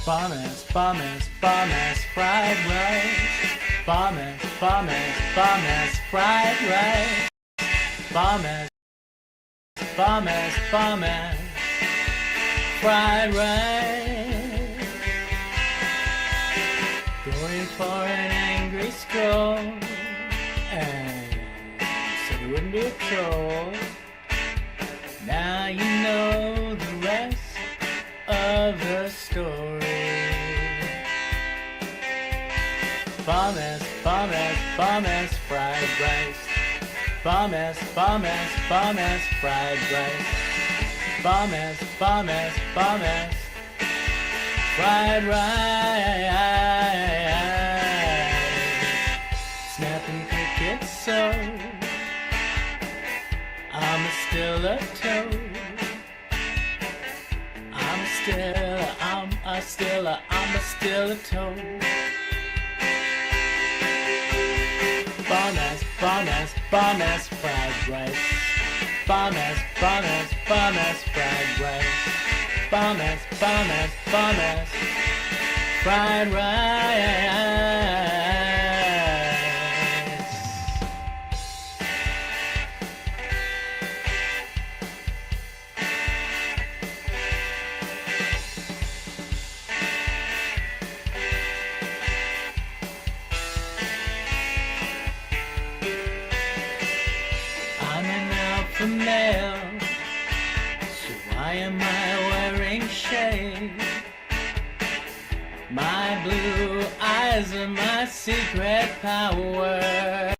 Bomb-ass, bomb-ass, bomb-ass fried rice. Bomb-ass, bomb-ass, bomb-ass fried rice. Bomb-ass, bomb-ass, bomb-ass fried rice. Going for an angry stroll, and said it wouldn't be a troll. Now you know the rest of the story. Bomb-ass, bomb-ass, bomb-ass fried rice. Bomb-ass, bomb-ass, bomb-ass fried rice. Bomb-ass, bomb-ass, bomb-ass fried rice. Snapping crickets, so I'm still a toad. I'm still a toad. Bomb-ass, bomb-ass, bomb-ass fried rice. Bomb-ass, bomb-ass, bomb-ass fried rice. Bomb-ass, bomb-ass, bomb-ass fried rice. I'm an alpha male, so why am I wearing shade? My blue eyes are my secret power.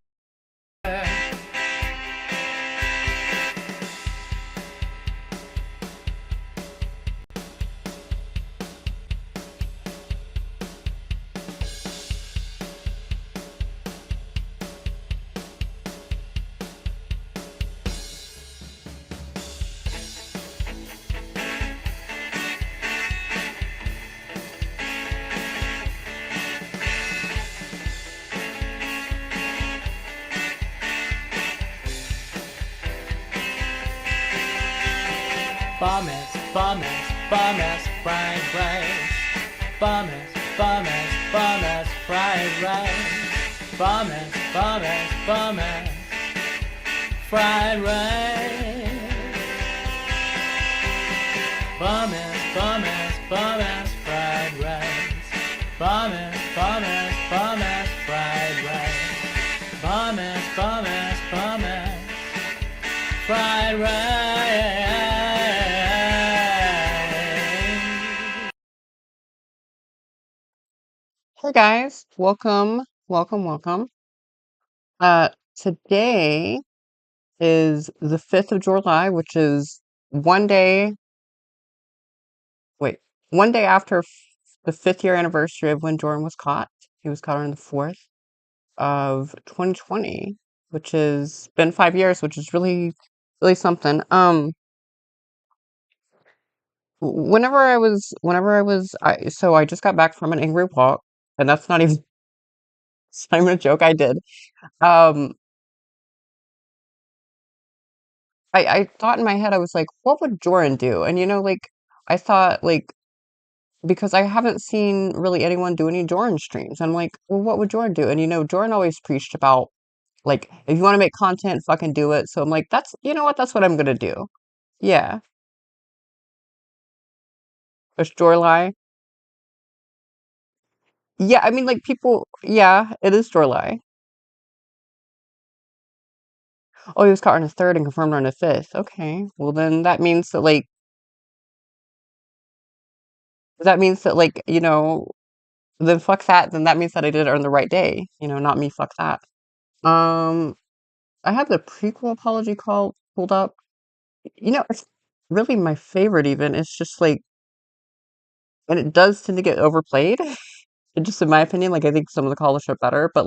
Bomb-ass, bomb-ass, bomb-ass fried rice. Bomb-ass, bomb-ass, bomb-ass fried rice. Bomb-ass, bomb-ass, bomb-ass fried rice. Bomb-ass, bomb-ass, bomb-ass fried rice. Bomb-ass, bomb-ass, bomb-ass fried rice. Bomb-ass, bomb-ass, bomb-ass fried rice. Hey guys, welcome. Today is the 5th of July, which is one day, wait, one day after the 5th year anniversary of when Jorrun was caught. He was caught on the 4th of 2020, which has been 5 years, which is really something. So I just got back from an angry walk, and that's not even, it's not even a joke. I did. Um, I thought in my head, I was like, what would Jordan do? And I thought because I haven't seen really anyone do any Jordan streams. I'm like, well, what would Jordan do? And Jordan always preached about like, if you want to make content, fucking do it. So I'm like, that's what I'm gonna do. Yeah. It's Jorly. Yeah, I mean yeah, it is Jorly. Oh, he was caught on the 3rd and confirmed on the 5th. Okay. Well then that means that then fuck that. Then that means that I did it on the right day. Not me, fuck that. Um, I have the prequel apology call pulled up. It's really my favorite even. It's just and it does tend to get overplayed. Just in my opinion, I think some of the calls are better, but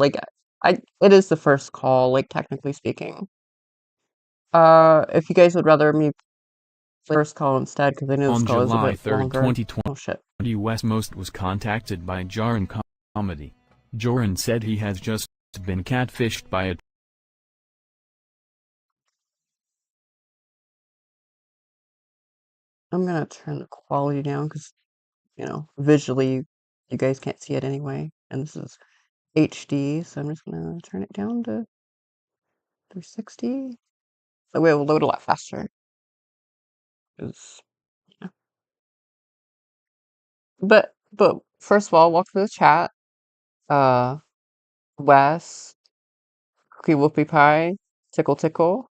it is the first call, technically speaking. If you guys would rather me play the first call instead, because I know this On call is a bit July 3rd, longer. Oh shit. 2020, Westmost was contacted by Jorrun Comedy. Jorrun said he has just been catfished by a I'm gonna turn the quality down because visually, you guys can't see it anyway. And this is HD, so I'm just gonna turn it down to 360. That way it will load a lot faster. 'Cause- yeah. But first of all, welcome to the chat. Wes, Cookie Whoopie Pie, Tickle Tickle.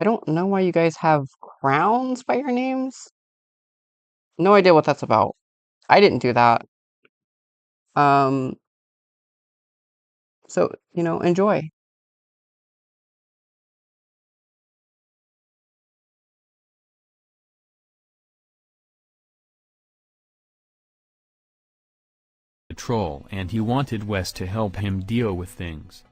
I don't know why you guys have crowns by your names. No idea what that's about. I didn't do that. So, enjoy. A troll and he wanted Wes to help him deal with things.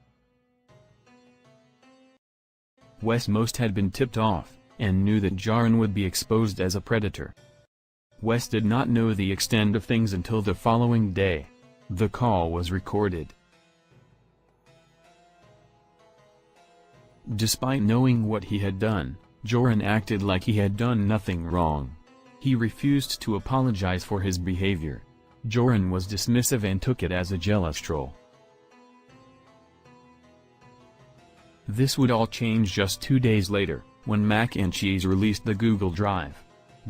Wes most had been tipped off, and knew that Jorrun would be exposed as a predator. Wes did not know the extent of things until the following day. The call was recorded. Despite knowing what he had done, Jorrun acted like he had done nothing wrong. He refused to apologize for his behavior. Jorrun was dismissive and took it as a jealous troll. This would all change just 2 days later, when Mac and Cheese released the Google Drive.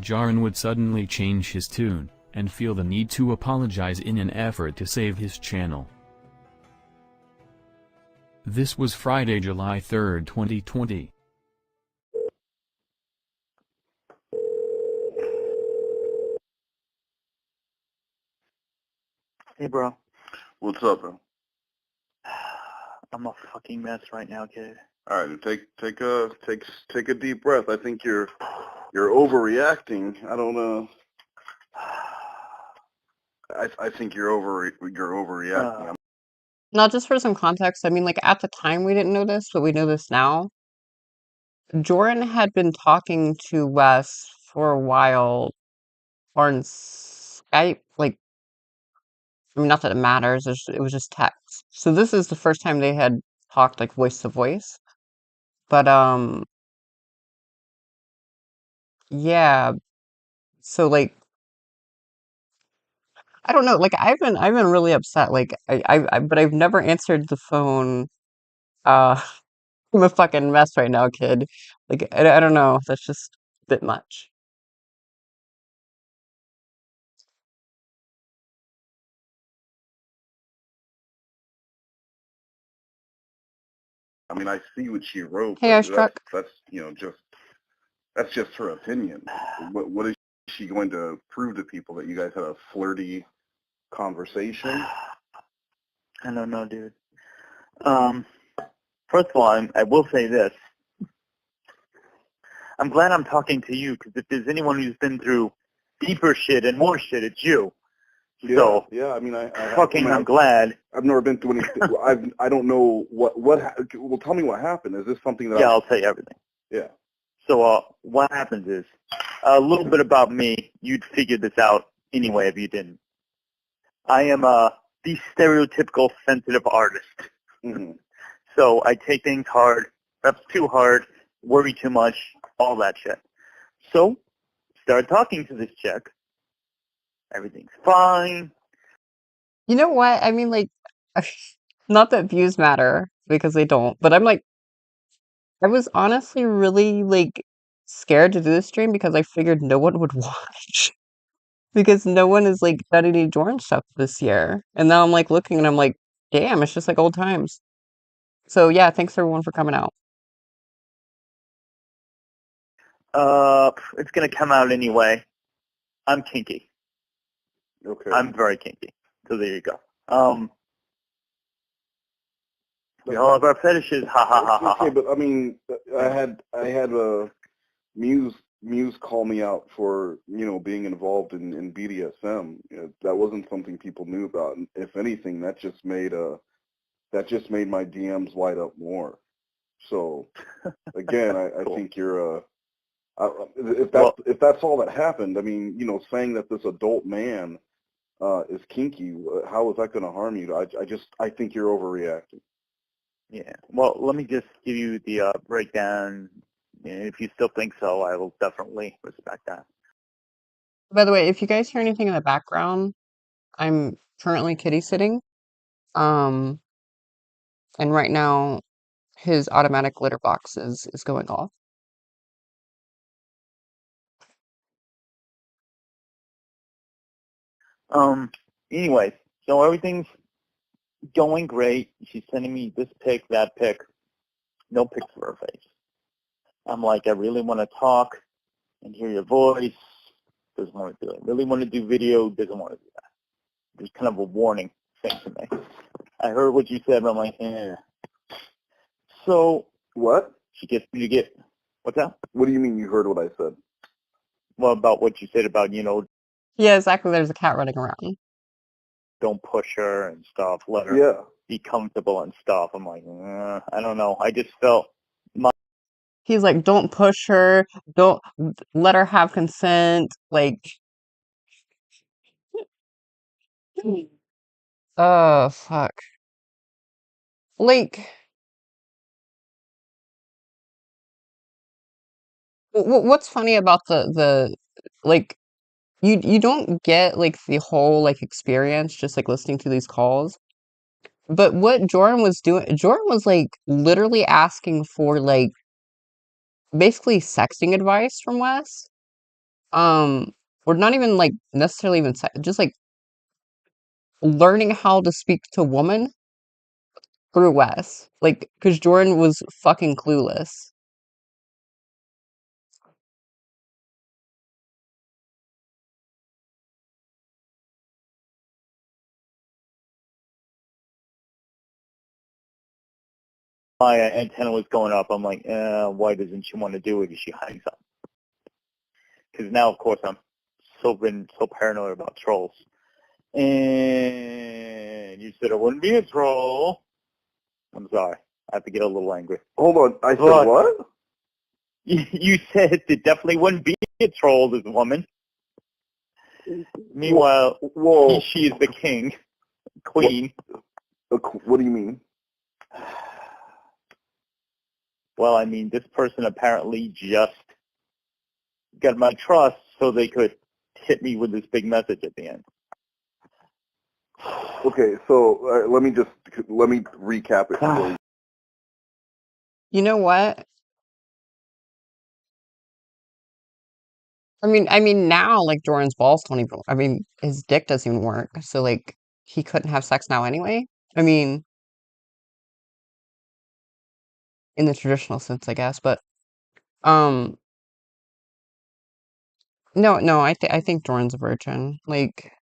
Jorrun would suddenly change his tune, and feel the need to apologize in an effort to save his channel. This was Friday, July 3, 2020. Hey, bro. What's up, bro? I'm a fucking mess right now, kid. All right, take a deep breath. I think you're overreacting. I don't I think you're overreacting. Now, just for some context, I mean, like, at the time we didn't know this, but we know this now. Jorrun had been talking to Wes for a while on Skype, like, I mean, not that it matters, it was just text. So this is the first time they had talked, like, voice to voice. But, yeah, so, like, I don't know, like, I've been really upset, like, but I've never answered the phone, uh, I'm a fucking mess right now, kid. Like, I don't know, that's just a bit much. I mean, I see what she wrote, Hey, but Icestruck. that's just her opinion. What is she going to prove to people, that you guys had a flirty conversation? I don't know, dude. First of all, I will say this. I'm glad I'm talking to you, because if there's anyone who's been through deeper shit and more shit, it's you. Yeah, So, yeah. I mean, I'm glad. I've never been through anything. I don't know what. Well, tell me what happened. Is this something that? Yeah, I'll tell you everything. Yeah. So, what happens is, a little bit about me. You'd figure this out anyway if you didn't. I am the stereotypical sensitive artist. Mm-hmm. So I take things hard, perhaps too hard, worry too much, all that shit. So, started talking to this chick. Everything's fine. You know what? I mean, like, not that views matter, because they don't, but I'm like, I was honestly really, like, scared to do this stream because I figured no one would watch. Because no one has, like, done any Jordan stuff this year. And now I'm, like, looking and I'm like, damn, it's just like old times. So, yeah, thanks everyone for coming out. It's gonna come out anyway. I'm kinky. Okay. I'm very kinky. So there you go. We all have our fetishes. Ha ha ha ha. Okay, but I mean, I had a Muse call me out for being involved in BDSM. That wasn't something people knew about. And if anything, that just made my DMs light up more. So again, I Cool. think you're if that's all that happened. I mean, saying that this adult man is kinky, how is that going to harm you? I think you're overreacting. Yeah. Well, let me just give you the breakdown. And if you still think so, I will definitely respect that. By the way, if you guys hear anything in the background, I'm currently kitty sitting. And right now his automatic litter box is going off. Anyway, so everything's going great. She's sending me this pic, that pic. No pics of her face. I'm like, I really want to talk and hear your voice. Doesn't want to do it. Really want to do video. Doesn't want to do that. There's kind of a warning thing to me. I heard what you said, but I'm like, eh. So What? she gets me to get, what's that? What do you mean you heard what I said? Well, about what you said about, Yeah, exactly. There's a cat running around. don't push her and stuff. Let her Yeah. be comfortable and stuff. I'm like, I don't know. I just felt He's like, don't push her. Don't let her have consent. Like, oh, fuck. Like, what's funny about like, you don't get like the whole like experience just like listening to these calls. But what Jorrun was doing, Jorrun was like literally asking for like basically sexting advice from Wes. Or not even like necessarily even just like learning how to speak to woman through Wes. Like, because Jorrun was fucking clueless. my antenna was going up. I'm like, why doesn't she want to do it? Is she hiding something? Because now, of course, I'm been so paranoid about trolls. And you said it wouldn't be a troll. I'm sorry. I have to get a little angry. Hold on. I said But- what? You said it definitely wouldn't be a troll, this woman. Meanwhile, Whoa. she is the king, queen. What do you mean? Well, I mean, this person apparently just got my trust so they could hit me with this big message at the end. Okay, so let me recap it for you. You know what? I mean now like Jordan's balls don't even. I mean his dick doesn't even work. So like he couldn't have sex now anyway. I mean, in the traditional sense, I guess. But um, no, I think Jordan's a virgin. Like,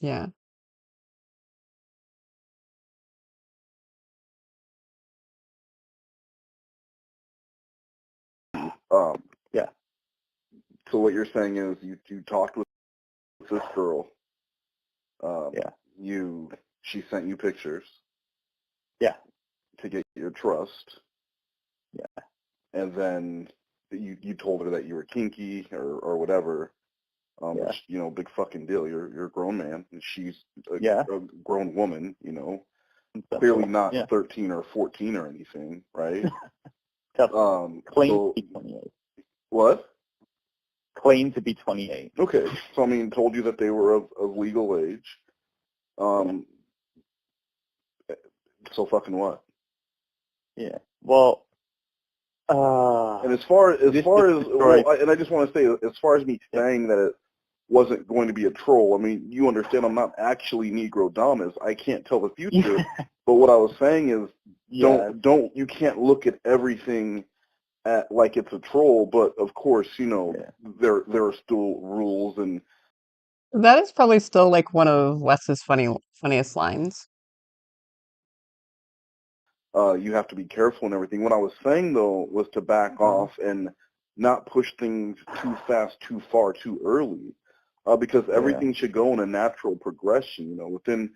yeah. Yeah. So what you're saying is you talked with this girl. Yeah. She sent you pictures. Yeah. To get your trust. Yeah. And then you told her that you were kinky or whatever. Yeah. Which, big fucking deal. You're a grown man, and she's a grown woman. Clearly not 13 or 14 or anything, right? Claim so, to be 28. What? Claim to be 28. Okay, so I mean, told you that they were of legal age. So fucking what? Yeah. Well. And as far as and I just want to say, as far as me saying that it wasn't going to be a troll, I mean, you understand I'm not actually Negro Damas. I can't tell the future. But what I was saying is, you can't look at everything at like it's a troll. But of course, there are still rules, and That is probably still like one of Wes's funniest lines. You have to be careful and everything. What I was saying, though, was to back off and not push things too fast, too far, too early, because everything should go in a natural progression. Within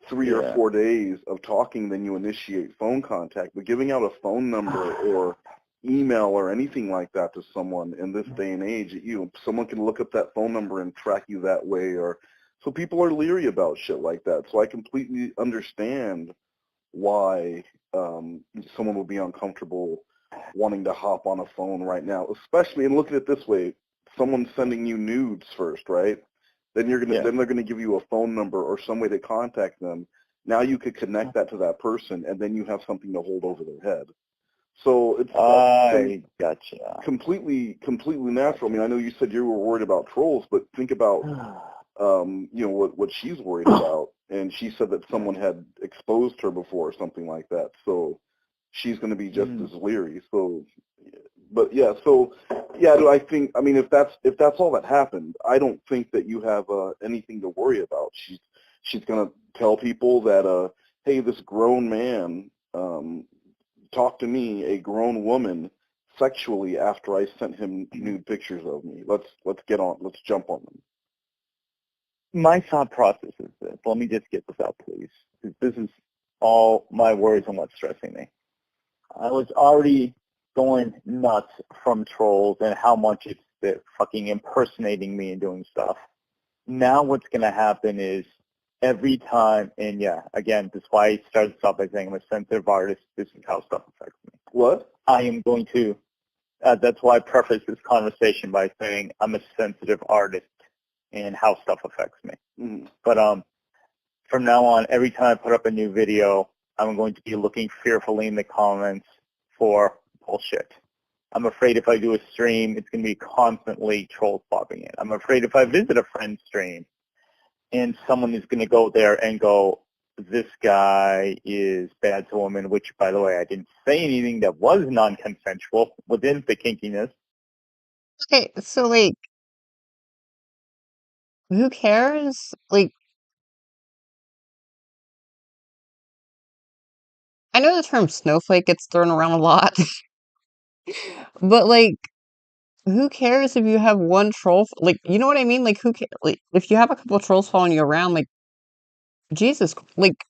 3 or 4 days of talking, then you initiate phone contact. But giving out a phone number or email or anything like that to someone in this day and age, someone can look up that phone number and track you that way, so people are leery about shit like that. So I completely understand why someone would be uncomfortable wanting to hop on a phone right now, especially, and look at it this way, someone's sending you nudes first, right? Then then they're gonna give you a phone number or some way to contact them. Now you could connect that to that person, and then you have something to hold over their head. So it's I gotcha. completely natural. I mean, I know you said you were worried about trolls, but think about what she's worried about. And she said that someone had exposed her before or something like that. So she's going to be just as leery. So, but yeah, I think, I mean, if that's all that happened, I don't think that you have anything to worry about. She's going to tell people that, hey, this grown man talked to me, a grown woman, sexually after I sent him nude pictures of me. Let's jump on them. My thought process is this. Let me just get this out, please. This is all my worries and what's stressing me. I was already going nuts from trolls and how much they're fucking impersonating me and doing stuff. Now what's going to happen is every time, and yeah, again, this is why I started this off by saying I'm a sensitive artist. This is how stuff affects me. What? I am going to, that's why I preface this conversation by saying I'm a sensitive artist and how stuff affects me. Mm-hmm. But from now on, every time I put up a new video, I'm going to be looking fearfully in the comments for bullshit. I'm afraid if I do a stream, it's going to be constantly trolls popping in. I'm afraid if I visit a friend's stream and someone is going to go there and go, this guy is bad to women, which, by the way, I didn't say anything that was non-consensual within the kinkiness. Okay, so, like, who cares? Like, I know the term snowflake gets thrown around a lot, but, like, who cares if you have one troll? Like, you know what I mean? Like, who cares? Like, if you have a couple trolls following you around, like, Jesus, like,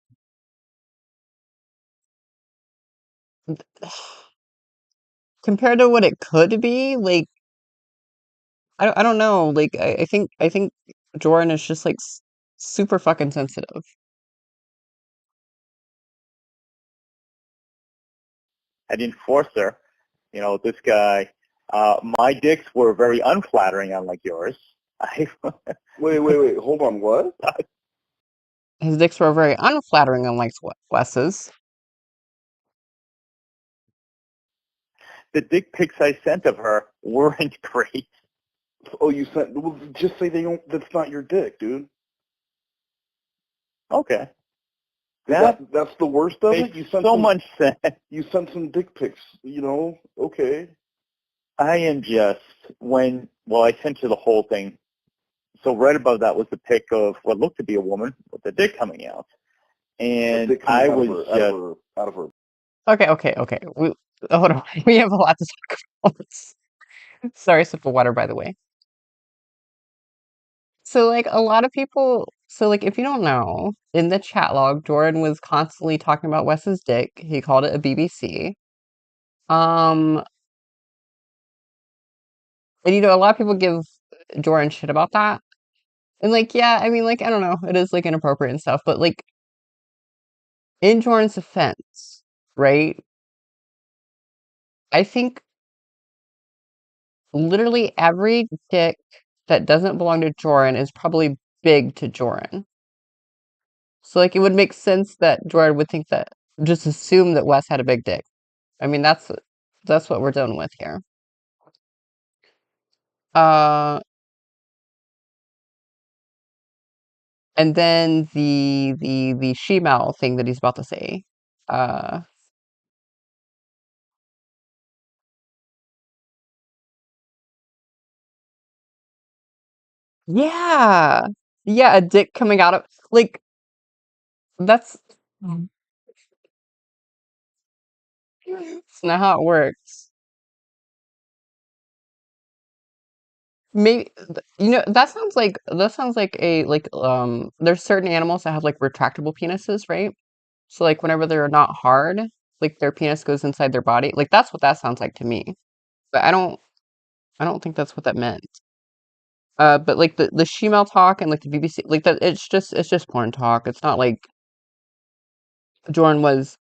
compared to what it could be, like, I don't know. Like, I think Jorrun is just, like, super fucking sensitive. I didn't force her. You know, this guy, my dicks were very unflattering, unlike yours. Wait, hold on, what? His dicks were very unflattering, unlike Wes's. The dick pics I sent of her weren't great. Oh, you sent, well, just say that's not your dick, dude. Okay. That's the worst of it? You sent so much sense. You sent some dick pics, okay. I am just, I sent you the whole thing. So right above that was the pic of what looked to be a woman with the dick coming out. And I was out of her. Okay. Hold on. We have a lot to talk about. Sorry, sip of water, by the way. So, like, a lot of people, so, like, if you don't know, in the chat log, Jordan was constantly talking about Wes's dick. He called it a BBC. And, a lot of people give Jordan shit about that. And, like, yeah, I mean, like, I don't know, it is, like, inappropriate and stuff, but, like, in Jordan's defense, right, I think literally every dick that doesn't belong to Jordan is probably big to Jordan. So, like, it would make sense that Jordan would think that, just assume that Wes had a big dick. I mean, that's what we're dealing with here. And then the she-male thing that he's about to say. Yeah. Yeah, a dick coming out of, like, that's it's not how it works. Maybe that sounds like a there's certain animals that have like retractable penises, right? So like whenever they're not hard, like their penis goes inside their body. Like that's what that sounds like to me. But I don't think that's what that meant. But like the shemale talk and like the BBC, like that it's just porn talk. It's not like Jordan was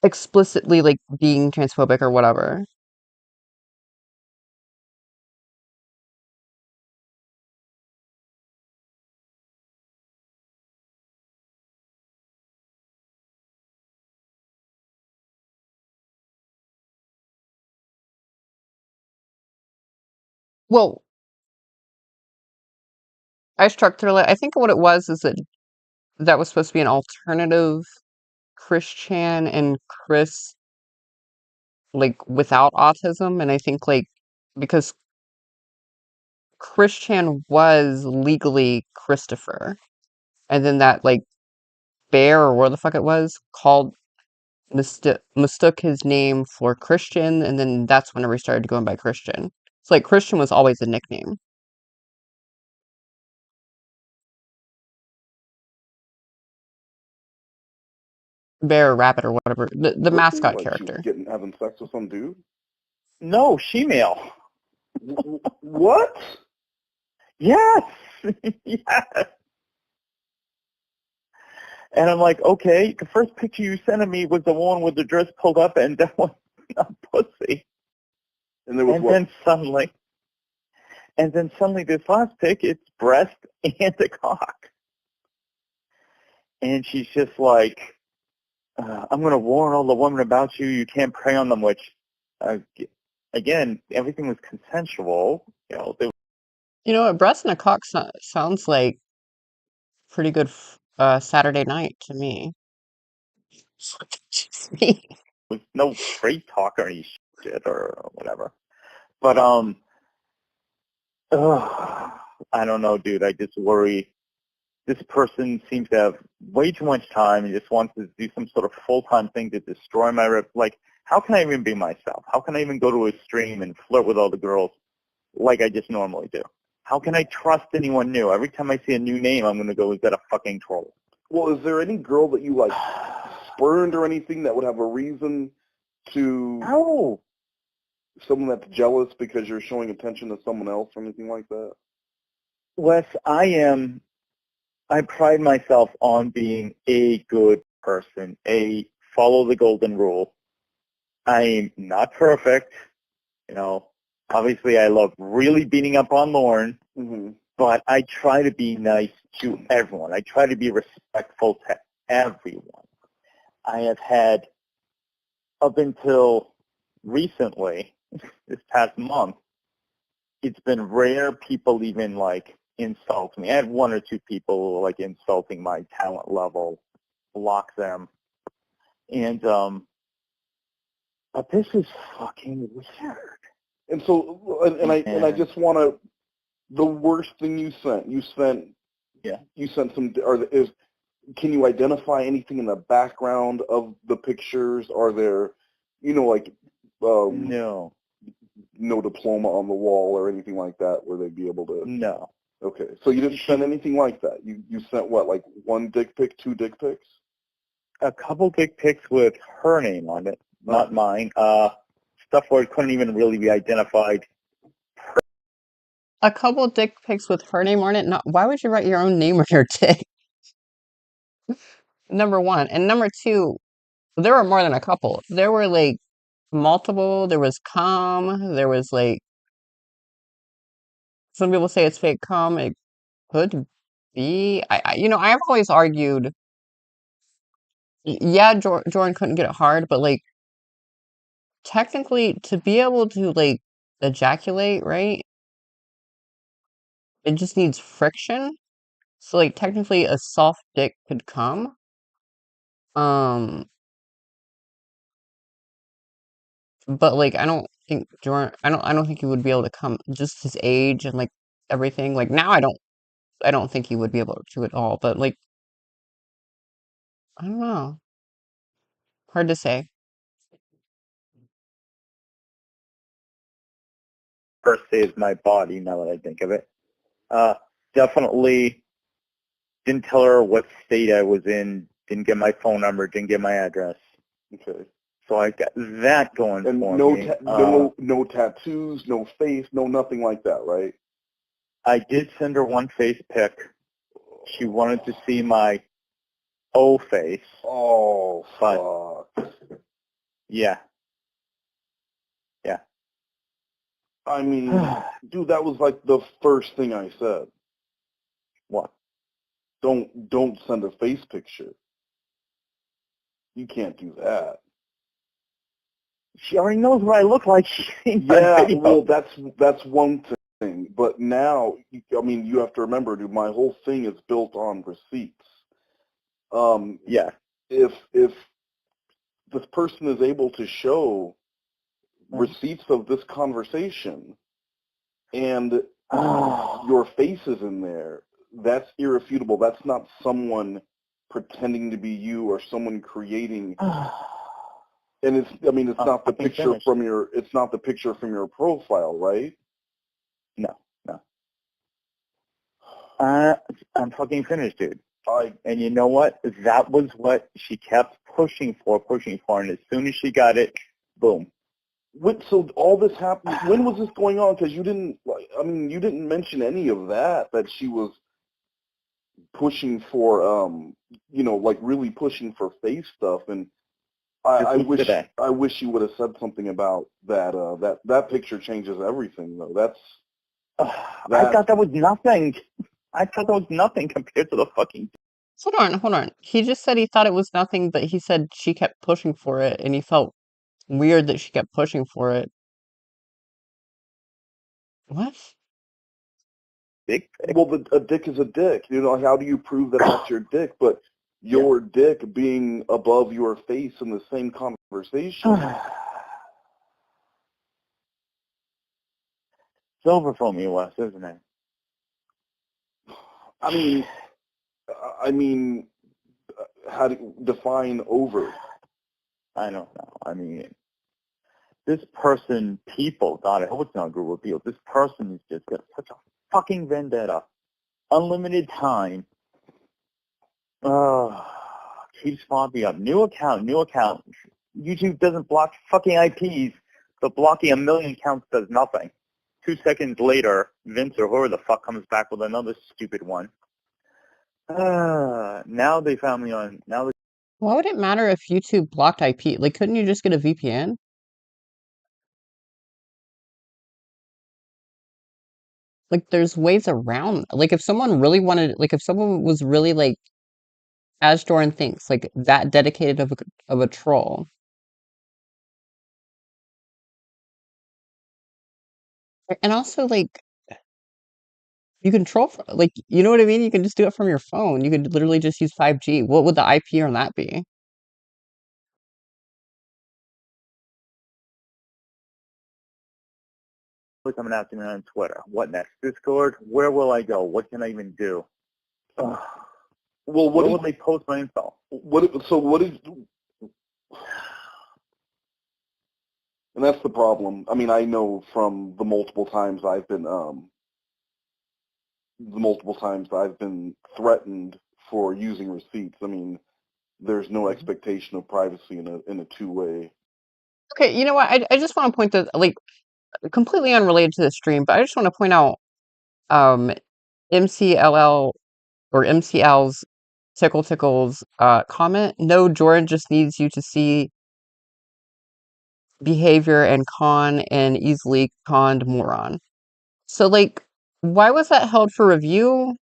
explicitly like being transphobic or whatever. Well, I struck through it. I think what it was is that was supposed to be an alternative Christian and Chris, like, without autism, and I think, like, because Christian was legally Christopher, and then that, like, bear or where the fuck it was called mistook his name for Christian, and then that's whenever he started going by Christian. It's like Christian was always a nickname. Bear or rabbit or whatever. The Really? mascot Like she was character. having sex with some dude? No, she-male. What? Yes. Yes. And I'm like, okay, the first picture you sent me was the one with the dress pulled up and that was not pussy. And there was And what? then suddenly this last pic, it's breast and a cock. And she's just like, I'm going to warn all the women about you. You can't prey on them, which, again, everything was consensual. You know, You know, a breast and a cock sounds like pretty good Saturday night to me. Just me. was no straight talk or any shit or whatever. But, I don't know, dude. I just worry. This person seems to have way too much time and just wants to do some sort of full-time thing to destroy my rep. Like, how can I even be myself? How can I even go to a stream and flirt with all the girls like I just normally do? How can I trust anyone new? Every time I see a new name, I'm going to go, is that a fucking troll? Well, is there any girl that you, like, spurned or anything that would have a reason to... No. Someone that's jealous because you're showing attention to someone else or anything like that? Wes, I pride myself on being a good person, follow the golden rule. I'm not perfect. You know, obviously I love really beating up on Lauren, but I try to be nice to everyone. I try to be respectful to everyone. I have had, up until recently, this past month, it's been rare people even, like, insult me. I had one or two people, like, insulting my talent level, block them. And, but this is fucking weird. And so, and I just want to, the worst thing you sent some, can you identify anything in the background of the pictures? Are there, like, No. no diploma on the wall or anything like that where they'd be able to? No. Okay, so you didn't send anything like that. You sent what, like one dick pic, two dick pics? A couple dick pics with her name on it, not mine. Stuff where it couldn't even really be identified. A couple dick pics with her name on it? Not, why would you write your own name on your dick? Number one. And number two, there were more than a couple. There were, like, multiple. There was cum. There was, like, some people say it's fake cum. It could be. I've always argued, yeah, Jordan couldn't get it hard, but, like, technically, to be able to, like, ejaculate, right, it just needs friction. So, like, technically, a soft dick could come. But, like, I don't think Jordan. I don't think he would be able to come. Just his age and, like, everything. Like, now, I don't think he would be able to at all. But, like, I don't know. Hard to say. First saves my body, now that I think of it. Definitely didn't tell her what state I was in, didn't get my phone number, didn't get my address. Okay. So I got that going And for no me. no tattoos, no face, no nothing like that, right? I did send her one face pic. She wanted to see my O face. Oh, but fuck. Yeah. Yeah. I mean, dude, that was like the first thing I said. What? Don't send a face picture. You can't do that. She already knows what I look like. Yeah, well, that's one thing. thing. But now, I mean, you have to remember, dude, my whole thing is built on receipts. Yeah. If this person is able to show receipts of this conversation and your face is in there, that's irrefutable. That's not someone pretending to be you or someone creating. And it's not the picture from your profile, right? No. I'm fucking finished, dude. And you know what? That was what she kept pushing for, and as soon as she got it, boom. So all this happened. When was this going on? Because you didn't mention any of that she was pushing for, really pushing for face stuff. And I wish you would have said something about that. That picture changes everything, though. I thought that was nothing. I thought that was nothing compared to the fucking. Hold on. He just said he thought it was nothing, but he said she kept pushing for it, and he felt weird that she kept pushing for it. What? Dick? Well, a dick is a dick. How do you prove that that's your dick? But your dick being above your face in the same conversation. It's over for me, Wes, isn't it? I mean, how do you define over? I don't know. I mean, this person, God, I hope it's not a group of people. This person is just got such a fucking vendetta. Unlimited time. Keeps popping up. New account. YouTube doesn't block fucking IPs, but blocking a million accounts does nothing. 2 seconds later, Vince or whoever the fuck comes back with another stupid one. Now they found me on. Why would it matter if YouTube blocked IP? Like, couldn't you just get a VPN? Like, there's ways around. Like, if someone really wanted, like, if someone was really like, as Jorrun thinks, like that dedicated of a troll. And also, like, you can troll, like, you know what I mean? You can just do it from your phone. You could literally just use 5G. What would the IP on that be? Coming after me on Twitter. What next? Discord? Where will I go? What can I even do? Well, where will they post my info? And that's the problem. I mean, I know from the multiple times I've been threatened for using receipts. I mean, there's no expectation of privacy in a two-way. Okay, you know what? I just want to point that, like, completely unrelated to the stream, but I just want to point out MCLL or MCL's Tickle's comment. No, Jorrun just needs you to see behavior and con an easily conned moron. So, like, why was that held for review?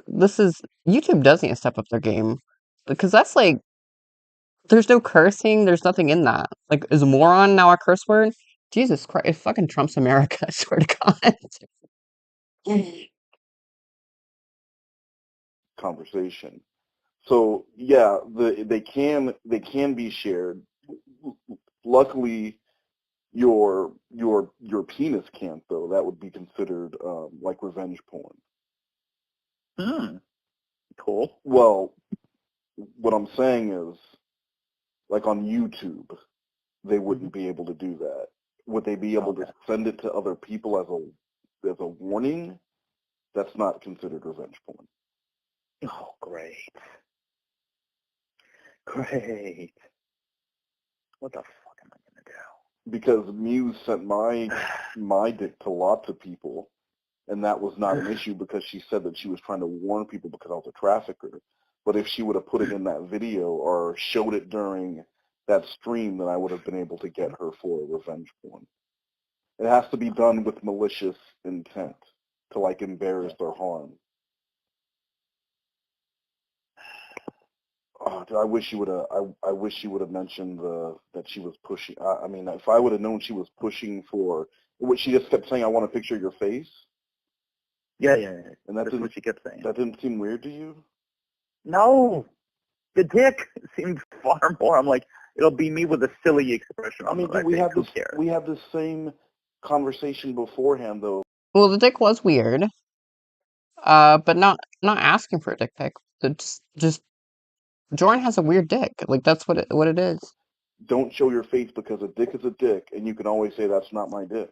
This is YouTube does need to step up their game, because that's like there's no cursing, there's nothing in that. Like, is moron now a curse word? Jesus Christ, it fucking trumps America, I swear to God. Conversation. So yeah, they can be shared. Luckily, your penis can't, though. That would be considered like revenge porn. Cool. Well, what I'm saying is, like on YouTube, they wouldn't be able to do that. Would they be able to send it to other people as a warning? That's not considered revenge porn. Oh, great. Great. What the fuck am I gonna do? Because Muse sent my dick to lots of people, and that was not an issue because she said that she was trying to warn people because I was a trafficker. But if she would have put it in that video or showed it during that stream, then I would have been able to get her for a revenge porn. It has to be done with malicious intent to like embarrass or harm. Oh, I wish you would have. I wish you would have mentioned that she was pushing. I mean, if I would have known she was pushing for What she just kept saying, I want a picture of your face? Yeah. And That's what she kept saying. That didn't seem weird to you? No, the dick seems far more. I'm like, it'll be me with a silly expression on I mean, my dude, we face. have Who this cares? we have this same conversation beforehand though. Well, the dick was weird. But not asking for a dick pic. It's just Jorrun has a weird dick. Like that's what it is. Don't show your face because a dick is a dick, and you can always say that's not my dick.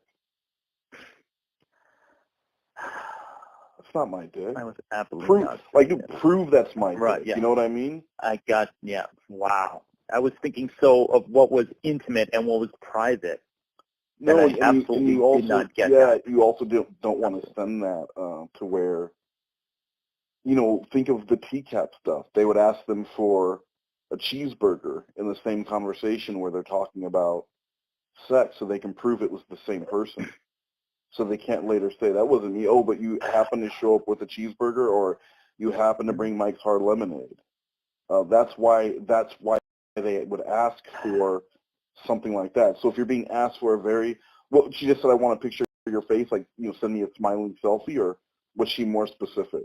That's not my dick. I was absolutely not. Prove that's my Right, dick. yeah. You know what I mean? Wow. I was thinking so of what was intimate and what was private. No, and I absolutely you also, did not get that. You also don't want to send that to where, think of the TCAP stuff. They would ask them for a cheeseburger in the same conversation where they're talking about sex so they can prove it was the same person. So they can't later say, that wasn't me. Oh, but you happen to show up with a cheeseburger, or you happen to bring Mike's Hard Lemonade. That's why they would ask for something like that. So if you're being asked for she just said, I want a picture of your face, like, send me a smiling selfie, or was she more specific?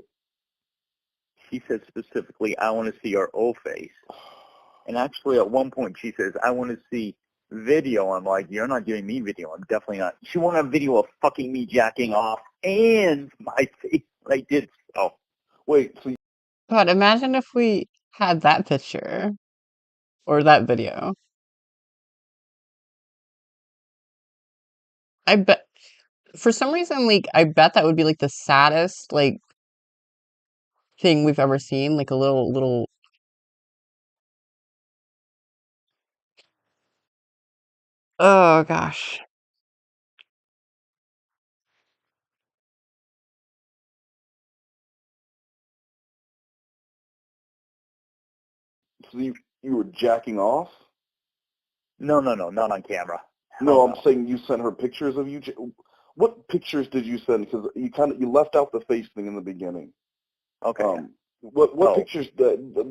She said specifically, I want to see your O face. And actually at one point she says, I want to see video. I'm like, you're not giving me video. I'm definitely not. She wanted a video of fucking me jacking off and my face. I did so. Wait, so God, imagine if we had that picture or that video. I bet for some reason, like, I bet that would be like the saddest like thing we've ever seen. Like a little. Oh gosh. you were jacking off? No, not on camera. No, I'm saying you sent her pictures of you. What pictures did you send? Because you left out the face thing in the beginning. Okay. What pictures?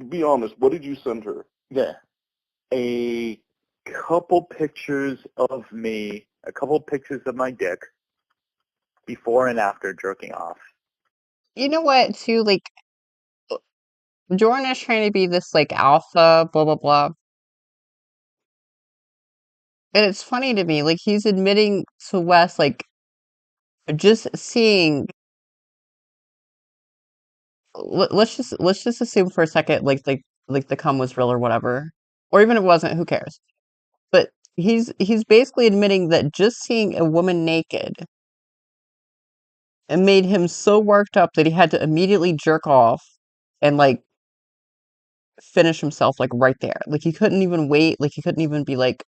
Be honest. What did you send her? Yeah. A couple pictures of me, a couple pictures of my dick, before and after jerking off. You know what? Too like, Jorrun is trying to be this like alpha, blah blah blah. And it's funny to me, like he's admitting to Wes, like just seeing. Let's just assume for a second, like the cum was real or whatever, or even if it wasn't. Who cares? But he's basically admitting that just seeing a woman naked and made him so worked up that he had to immediately jerk off and like finish himself like right there. Like he couldn't even wait. Like he couldn't even be like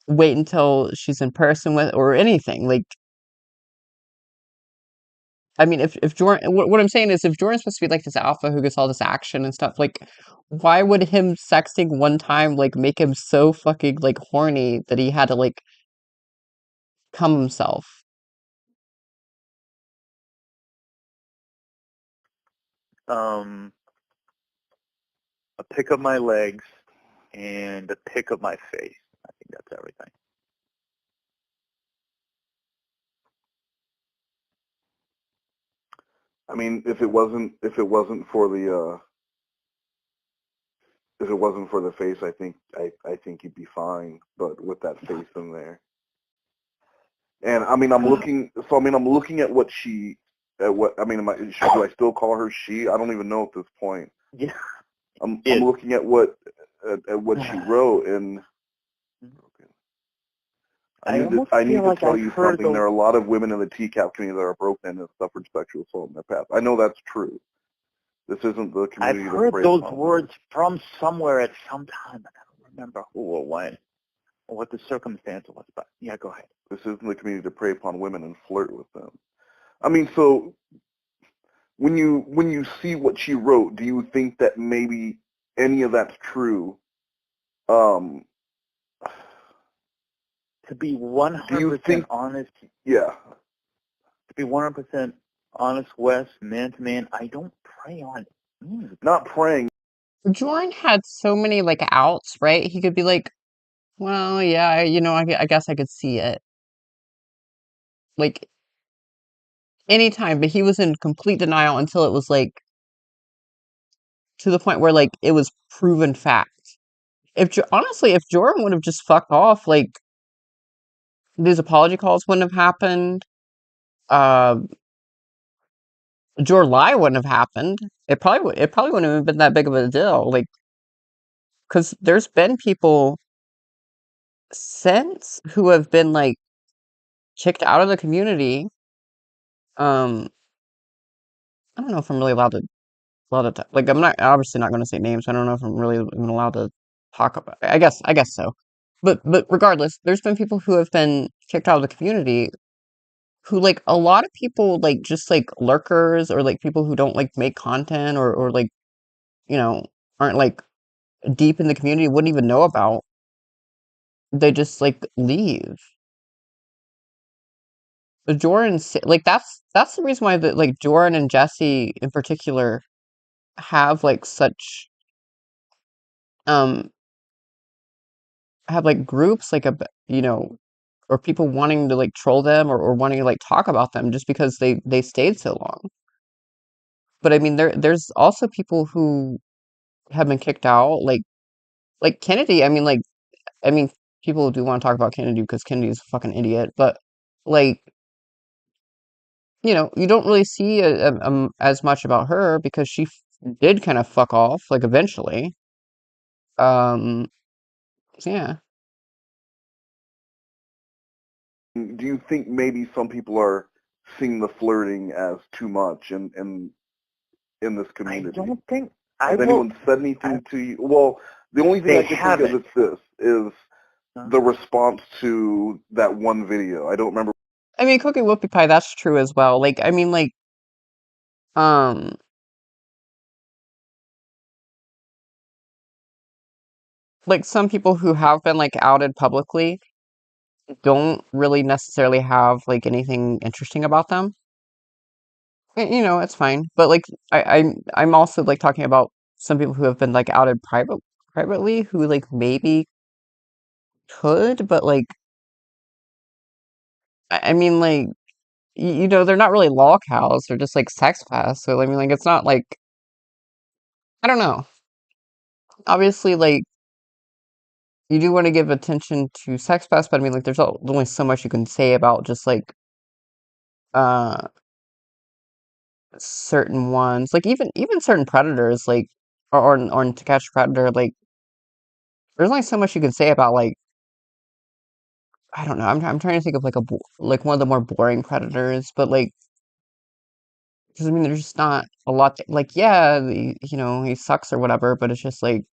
wait until she's in person with or anything. Like I mean, if Jorrun, what I'm saying is, if Jorrun's supposed to be like this alpha who gets all this action and stuff, like, why would him sexting one time like make him so fucking like horny that he had to like come himself? A pic of my legs and a pic of my face. I think that's everything. I mean, if it wasn't for the face, I think you'd be fine. But with that face in there, and I mean, I'm looking at what she, do I still call her she? I don't even know at this point. Yeah. I'm looking at what she wrote, and I need to tell you something. There are a lot of women in the TCAP community that are broken and have suffered sexual assault in their past. I know that's true. This isn't the community. I've heard those words from somewhere at some time. I don't remember who or when or what the circumstance was, but yeah, go ahead. This isn't the community to prey upon women and flirt with them. I mean, so when you see what she wrote, do you think that maybe any of that's true? To be 100% honest, yeah. To be 100% honest, Wes, man to man, I don't prey on me. Not praying. Jorrun had so many like outs, right? He could be like, Well, yeah, I guess I could see it. Like, anytime, but he was in complete denial until it was, like, to the point where, like, it was proven fact. Honestly, if Jordan would have just fucked off, like, these apology calls wouldn't have happened. Uh, Jorruly wouldn't have happened. It probably wouldn't have been that big of a deal. Like, because there's been people since who have been like kicked out of the community. Um, I don't know if I'm really allowed to like. I'm not obviously not going to say names. I don't know if I'm really even allowed to talk about. I guess so. But regardless, there's been people who have been kicked out of the community who like a lot of people like just like lurkers or like people who don't like make content or like you know aren't like deep in the community wouldn't even know about. They just like leave. The Jordan like that's the reason why the like Jordan and Jesse in particular have like such um have like groups like or people wanting to like troll them or wanting to like talk about them just because they stayed so long. But I mean there's also people who have been kicked out like Kennedy. I mean people do want to talk about Kennedy because Kennedy is a fucking idiot, but like you don't really see as much about her because she did kind of fuck off, like, eventually. Um, so yeah. Do you think maybe some people are seeing the flirting as too much in this I community? don't think Has anyone said anything to you? Well, the only thing They I can think of haven't. is this, is Huh? the response to that one video. I don't remember. I mean, Cookie Whoopie Pie, that's true as well. Like, I mean, um, like some people who have been like outed publicly don't really necessarily have like anything interesting about them. It's fine. But like, I'm also like talking about some people who have been like outed privately who like maybe could, but like, I mean, like, they're not really lol cows. They're just like sex pests. So I mean, like, it's not like I don't know. Obviously, like, you do want to give attention to sex pests, but I mean, like, there's only so much you can say about just like uh certain ones. Like even certain predators, like or To Catch a Predator, like, there's only so much you can say about like I don't know. I'm trying to think of like like one of the more boring predators, but like because I mean, there's just not a lot. Like, yeah, he sucks or whatever, but it's just like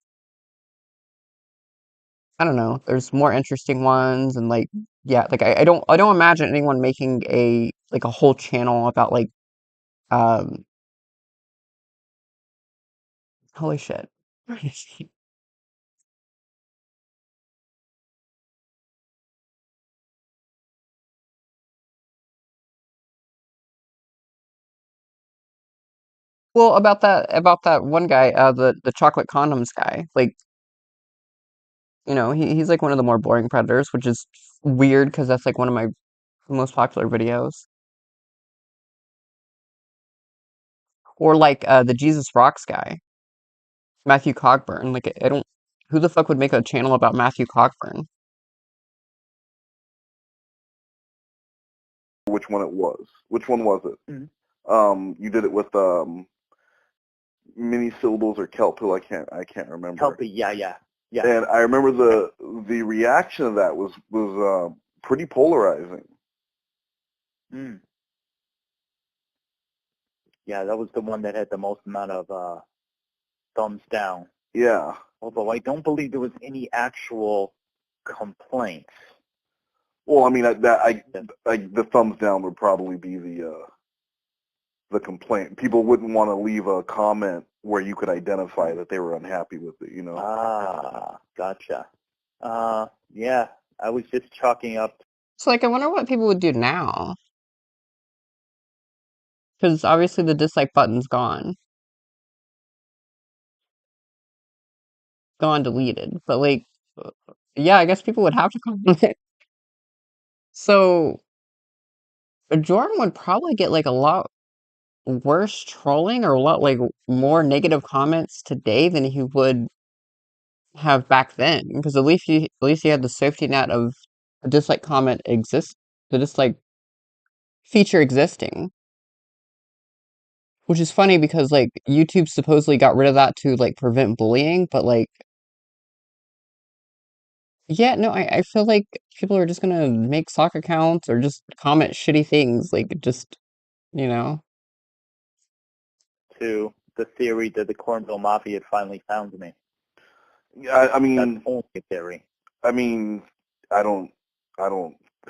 I don't know. There's more interesting ones, and like, yeah, like I don't imagine anyone making a whole channel about like, um, holy shit. Well, about that one guy, the chocolate condoms guy. Like, he's like one of the more boring predators, which is weird because that's like one of my most popular videos. Or like the Jesus Rocks guy, Matthew Cogburn. Like, I don't. Who the fuck would make a channel about Matthew Cogburn? Which one it was. Which one was it? Mm-hmm. You did it with mini syllables or kelpil. I can't remember. Kelpie, yeah. And I remember the reaction of that was pretty polarizing. Mm. Yeah, that was the one that had the most amount of thumbs down. Yeah. Although I don't believe there was any actual complaints. Well, I mean, the thumbs down would probably be the complaint. People wouldn't want to leave a comment where you could identify that they were unhappy with it. Ah, gotcha. Yeah, I was just chalking up. So like, I wonder what people would do now. Because obviously the dislike button's gone. Gone deleted. But like yeah, I guess people would have to comment. So Jordan would probably get like a lot worse trolling or a lot like more negative comments today than he would have back then, because at least he had the safety net of a dislike comment exist, the dislike feature existing, which is funny because like YouTube supposedly got rid of that to like prevent bullying, but like yeah, no, I feel like people are just gonna make sock accounts or just comment shitty things, like just you know. To the theory that the Cornville Mafia had finally found me. I That's mean, only a theory. I mean, I don't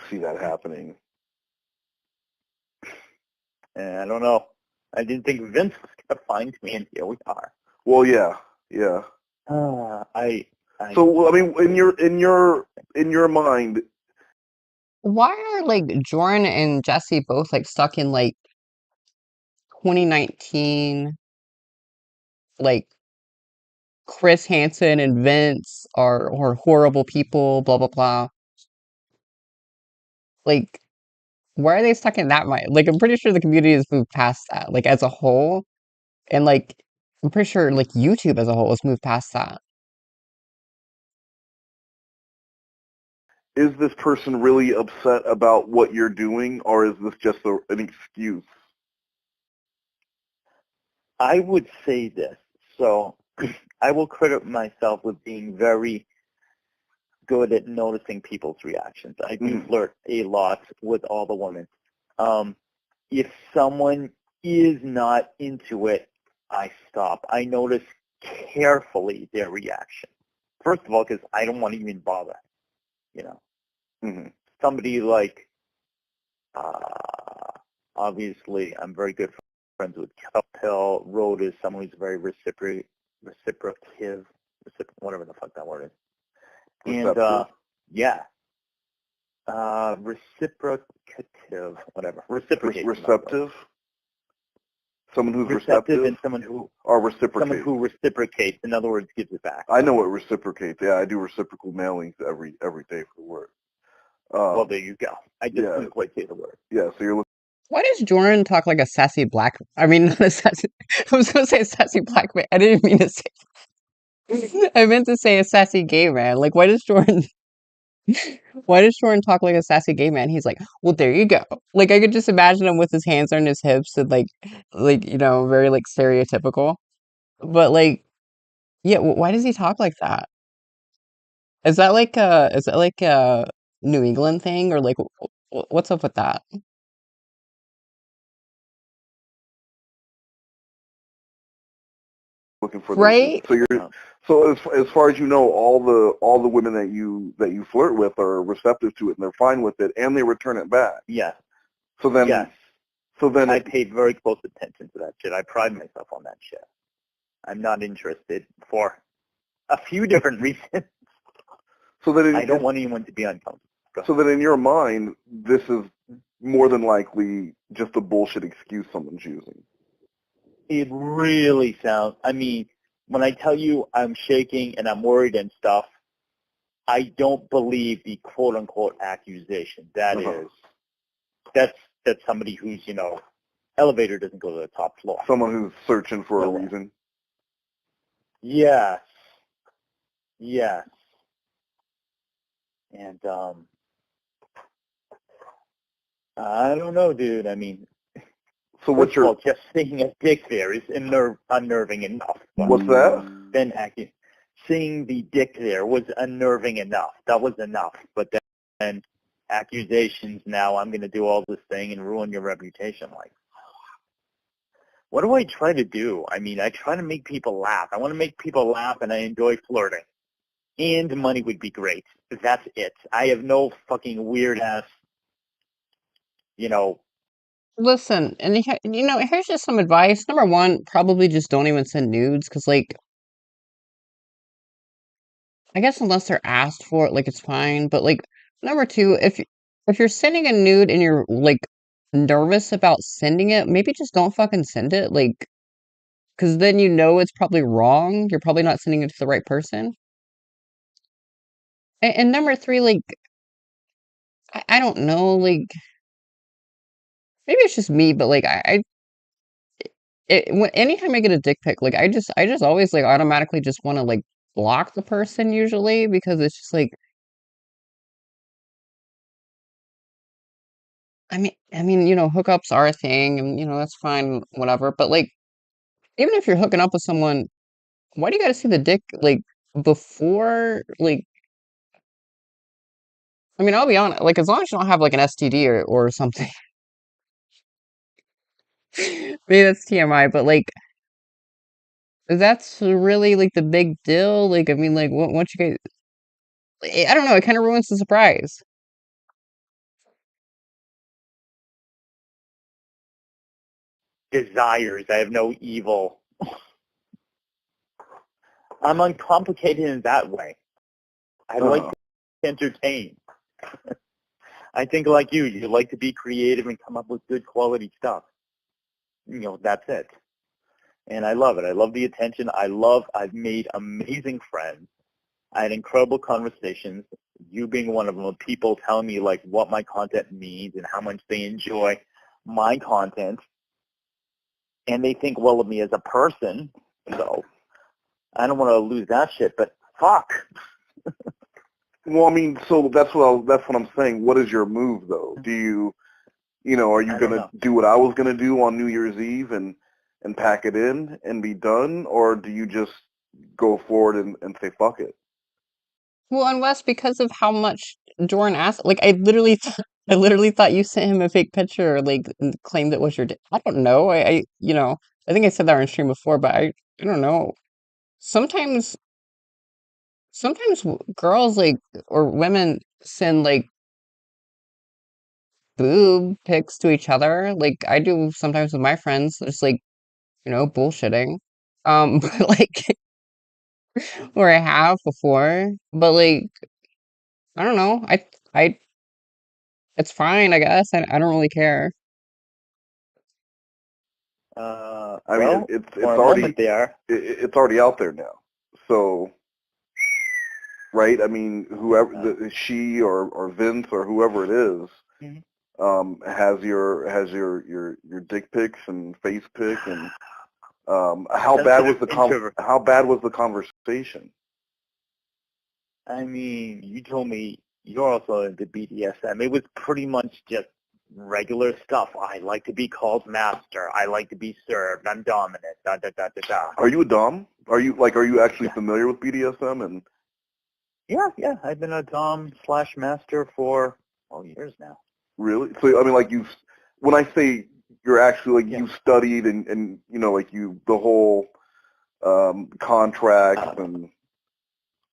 see that happening. And I don't know. I didn't think Vince was gonna find me, and here we are. Well, yeah. So, I mean, in your mind, Why are like Jordan and Jesse both like stuck in like 2019, like Chris Hansen and Vince are horrible people, blah blah blah. Like, why are they stuck in that mind? Like, I'm pretty sure the community has moved past that, like as a whole, and like I'm pretty sure like YouTube as a whole has moved past that. is this person really upset about what you're doing, or is this just an excuse? I would say this. So I will credit myself with being very good at noticing people's reactions. I do flirt a lot with all the women. If someone is not into it, I stop. I notice carefully their reaction. First of all, because I don't want to even bother. You know, somebody like, obviously, I'm very good friends with Kelpel. Rode is someone who's very reciprocative, whatever the fuck that word is. Receptive. And yeah, reciprocative, whatever. Reciprocate. Receptive. Someone who's receptive and someone who reciprocates. Someone who reciprocates, in other words, gives it back. I know what reciprocates. Yeah, I do reciprocal mailings every day for work. Well, there you go. I just couldn't quite say the word. Yeah, so you're looking. Why does Jordan talk like a sassy black? I mean, not a sassy. I was gonna say a sassy black man. I didn't mean to say. I meant to say a sassy gay man. Like, why does Jordan? Why does Jordan talk like a sassy gay man? He's like, well, there you go. Like, I could just imagine him with his hands on his hips and like very like stereotypical. But like, yeah, why does he talk like that? Is that like a New England thing or like what's up with that? Looking for Right? so as far as you know, all the women that you flirt with are receptive to it and they're fine with it and they return it back. Yes. So then Yes. So then I paid very close attention to that shit. I pride myself on that shit. I'm not interested for a few different reasons. So that I don't want anyone to be uncomfortable. So that in your mind, this is more than likely just a bullshit excuse someone's using. It really sounds, I mean, when I tell you I'm shaking and I'm worried and stuff, I don't believe the quote-unquote accusation. That is, that's somebody who's, elevator doesn't go to the top floor. Someone who's searching for a reason. Yes. Yes. And, I don't know, dude. I mean, so what's your... just seeing a dick there is unnerving enough. What's that? Then seeing the dick there was unnerving enough. That was enough. But then accusations, now I'm going to do all this thing and ruin your reputation. Like, what do I try to do? I mean, I try to make people laugh. I want to make people laugh, and I enjoy flirting. And money would be great. That's it. I have no fucking weird-ass, Listen, and here's just some advice. Number one, probably just don't even send nudes, because like, I guess unless they're asked for it, like it's fine. But like, number two, if you're sending a nude and you're like nervous about sending it, maybe just don't fucking send it. Like, because then it's probably wrong. You're probably not sending it to the right person. And number three, like, I don't know, like, maybe it's just me, but like, anytime I get a dick pic, like, I just always like automatically just want to like block the person usually because it's just like, you know, hookups are a thing, and you know that's fine, whatever. But like, even if you're hooking up with someone, why do you got to see the dick like before? Like, I mean, I'll be honest, like, as long as you don't have like an STD or something, maybe that's TMI, but like, that's really like the big deal. Like, I mean, like, once you get, I don't know, it kind of ruins the surprise. Desires. I have no evil. I'm uncomplicated in that way. I like to entertain. I think like you like to be creative and come up with good quality stuff. You know, that's it. And I love it. I love the attention. I've made amazing friends. I had incredible conversations, you being one of them, of people telling me like what my content means and how much they enjoy my content. And they think well of me as a person. So I don't want to lose that shit, but fuck. Well, I mean, so that's what I'm saying. What is your move, though? Do you know, are you gonna do what I was gonna do on New Year's Eve and pack it in and be done, or do you just go forward and say fuck it? Well, and Wes, because of how much Jordan asked, like, I literally thought you sent him a fake picture, like, and claimed it was your. I don't know. You know, I think I said that on stream before, but I don't know. Sometimes, girls like or women send like boob pics to each other, like I do sometimes with my friends, just like you know, bullshitting. But like, or I have before, but like, I don't know. I It's fine, I guess. I don't really care. I mean, Well, it's for a already moment they are. it's already out there now. So, right? I mean, whoever she or Vince or whoever it is, has your dick pics and face pic and how bad was the conversation? I mean, you told me you're also into BDSM. It was pretty much just regular stuff. I like to be called master. I like to be served. I'm dominant. Da da da da da. Are you a dom? Are you actually familiar with BDSM and? Yeah. I've been a dom / master for years now. Really? So I mean, like when I say you're actually like you studied and you know like the whole contracts and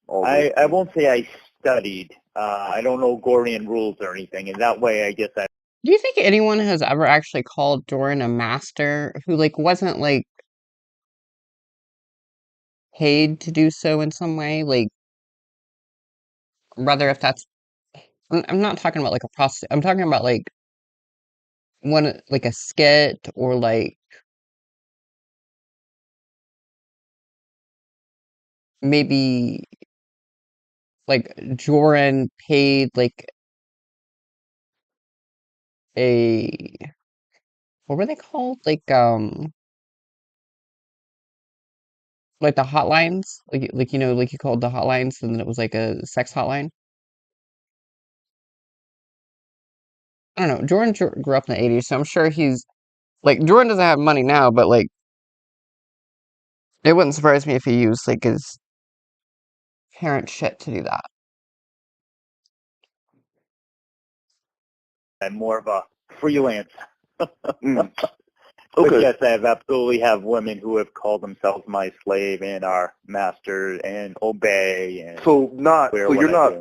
all. I won't say I studied. I don't know Gorian rules or anything, and that way I guess I. Do you think anyone has ever actually called Jordan a master who like wasn't like paid to do so in some way? Like, rather if that's, I'm not talking about like a prostitute. I'm talking about like one like a skit or like maybe like Jordan paid a what were they called? Like the hotlines, like you know, like you called the hotlines, and then it was like a sex hotline. I don't know. Jordan grew up in the '80s, so I'm sure he's like Jordan doesn't have money now, but like it wouldn't surprise me if he used like his parents' shit to do that. I'm more of a freelance. Okay. But yes, I absolutely have women who have called themselves my slave and are masters and obey and so you're not.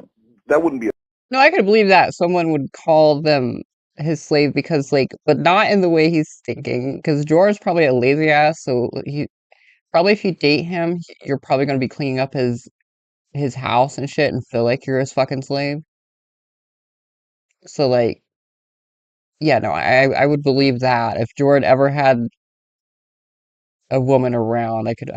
That wouldn't be. No, I could believe that someone would call them his slave because like, but not in the way he's thinking. Because Jorah's probably a lazy ass, so he probably if you date him, you're probably gonna be cleaning up his house and shit and feel like you're his fucking slave. So like, yeah, no, I would believe that if Jordan ever had a woman around, I could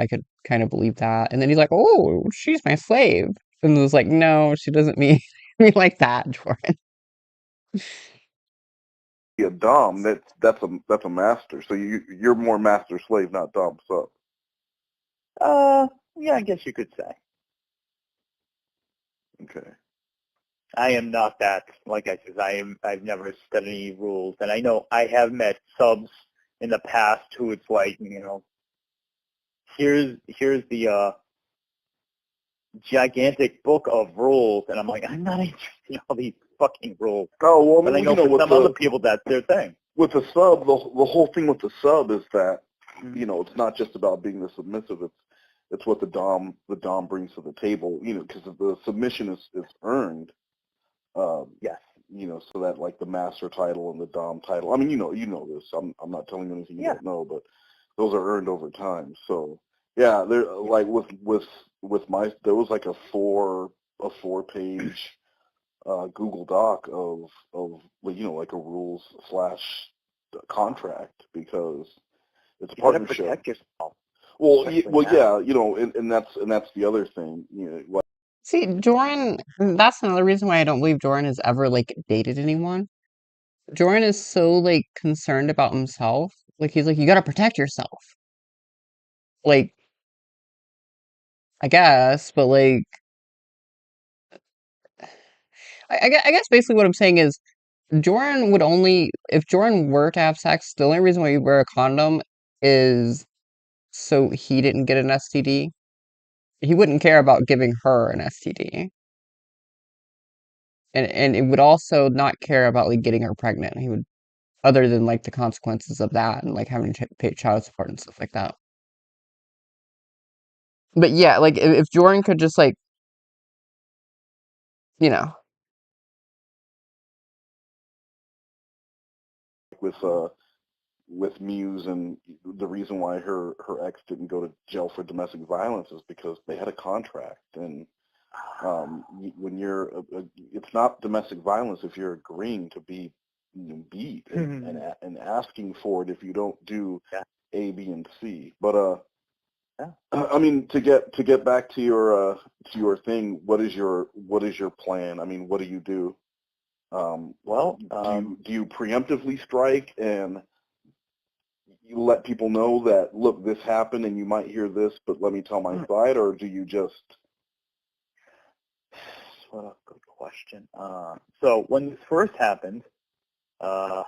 kind of believe that. And then he's like, "Oh, she's my slave." And it was like, no, she doesn't mean me like that, Jordan. Yeah, dom. That's a master. So you're more master slave, not dom sub. Yeah, I guess you could say. Okay. I am not that. Like I said, I've never studied any rules, and I know I have met subs in the past who it's like, here's the gigantic book of rules, and I'm like, I'm not interested in all these fucking rules. Oh well, But I know for some other people that's their thing. With the sub, the whole thing with the sub is that it's not just about being the submissive. It's what the dom brings to the table. Because the submission is earned. Yes. So that like the master title and the dom title. I mean, you know this. I'm not telling you anything you don't know, but those are earned over time. So yeah, there like with my there was like a four page Google Doc of like a rules / contract, because it's a You gotta partnership. protect yourself. Well, Especially now. yeah, and that's the other thing. Like, See, Jordan, that's another reason why I don't believe Jordan has ever, like, dated anyone. Jordan is so, like, concerned about himself. Like, he's like, you gotta protect yourself. Like, I guess, but, like, I guess basically what I'm saying is Jordan would only, if Jordan were to have sex, the only reason why he'd wear a condom is so he didn't get an STD. He wouldn't care about giving her an STD. And it would also not care about, like, getting her pregnant. He would, other than, like, the consequences of that and, like, having to pay child support and stuff like that. But yeah, like, if Jordan could just, like, you know. with Muse, and the reason why her ex didn't go to jail for domestic violence is because they had a contract. And when you're it's not domestic violence if you're agreeing to be beat and asking for it if you don't do A, B, and C. But I mean, to get back to your thing, what is your plan? I mean, what do you do? Do you preemptively strike and you let people know that, look, this happened and you might hear this, but let me tell my side, or do you just? What a good question. So when this first happened, half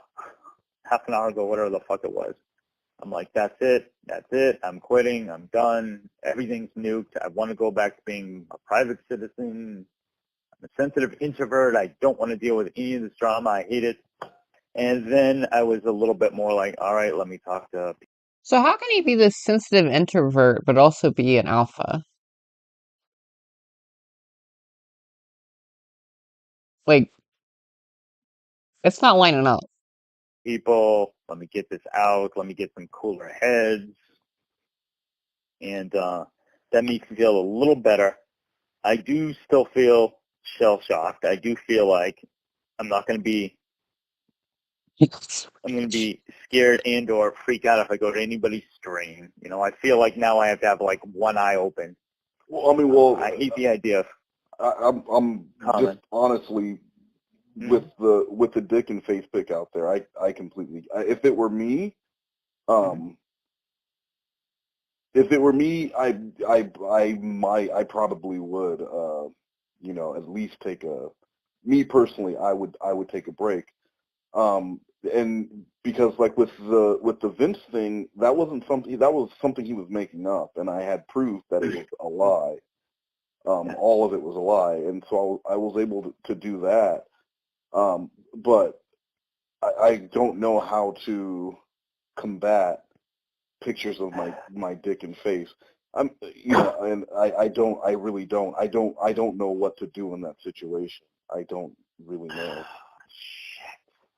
an hour ago, whatever the fuck it was, I'm like, that's it, I'm quitting, I'm done, everything's nuked, I want to go back to being a private citizen, I'm a sensitive introvert, I don't want to deal with any of this drama, I hate it. And then I was a little bit more like, all right, let me talk to... So how can he be this sensitive introvert but also be an alpha? Like, it's not lining up. People, let me get this out, let me get some cooler heads. And that makes me feel a little better. I do still feel shell-shocked. I do feel like I'm not going to be... I'm going to be scared and or freak out if I go to anybody's stream. I feel like now I have to have like one eye open. Well, I mean, I hate the idea of... I'm just honestly with the dick and face pick out there. I completely. If it were me, I probably would. At least take a. Me personally, I would take a break. And because like with the Vince thing, that was something he was making up, and I had proof that it was a lie. All of it was a lie, and so I was able to do that. But I don't know how to combat pictures of my dick and face. And I really don't. I don't know what to do in that situation. I don't really know.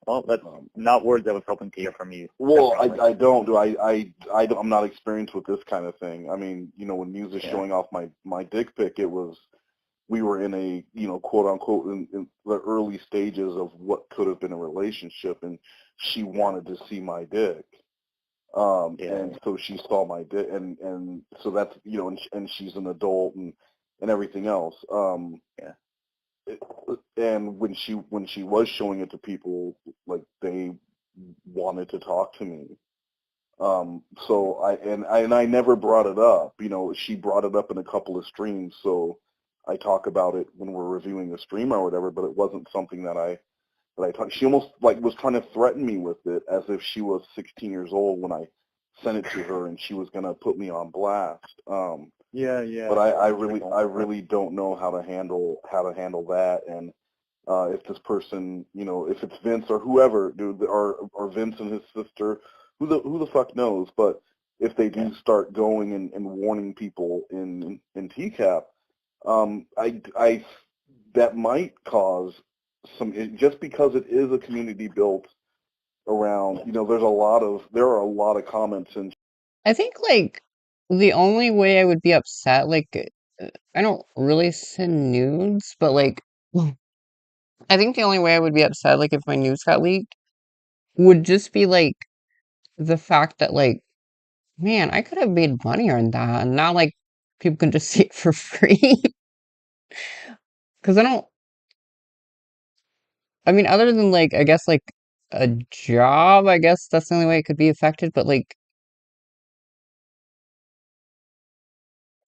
Well, that's not words I was hoping to hear from you. Well, I don't. I'm not experienced with this kind of thing. I mean, when Muse is showing off my dick pic, we were in a, quote unquote, in the early stages of what could have been a relationship, and she wanted to see my dick. And so she saw my dick, and so that's, and she's an adult, and and everything else. Yeah. And when she was showing it to people, like they wanted to talk to me. So I never brought it up. You know, she brought it up in a couple of streams, so I talk about it when we're reviewing a stream or whatever. But it wasn't something that I talked. She almost like was trying to threaten me with it, as if she was 16 years old when I sent it to her, and she was gonna put me on blast. Yeah. But I really don't know how to handle that. And if this person, you know, if it's Vince or whoever, dude, or Vince and his sister, who the fuck knows? But if they do start going and warning people in TCAP, I that might cause some, just because it is a community built around, you know, there are a lot of comments and I think, like, the only way I would be upset, like, I don't really send nudes, but, like, I think the only way I would be upset, like, if my nudes got leaked, would just be, like, the fact that, like, man, I could have made money on that, and now, like, people can just see it for free. Because I mean, other than, like, I guess, like, a job, I guess that's the only way it could be affected, but, like,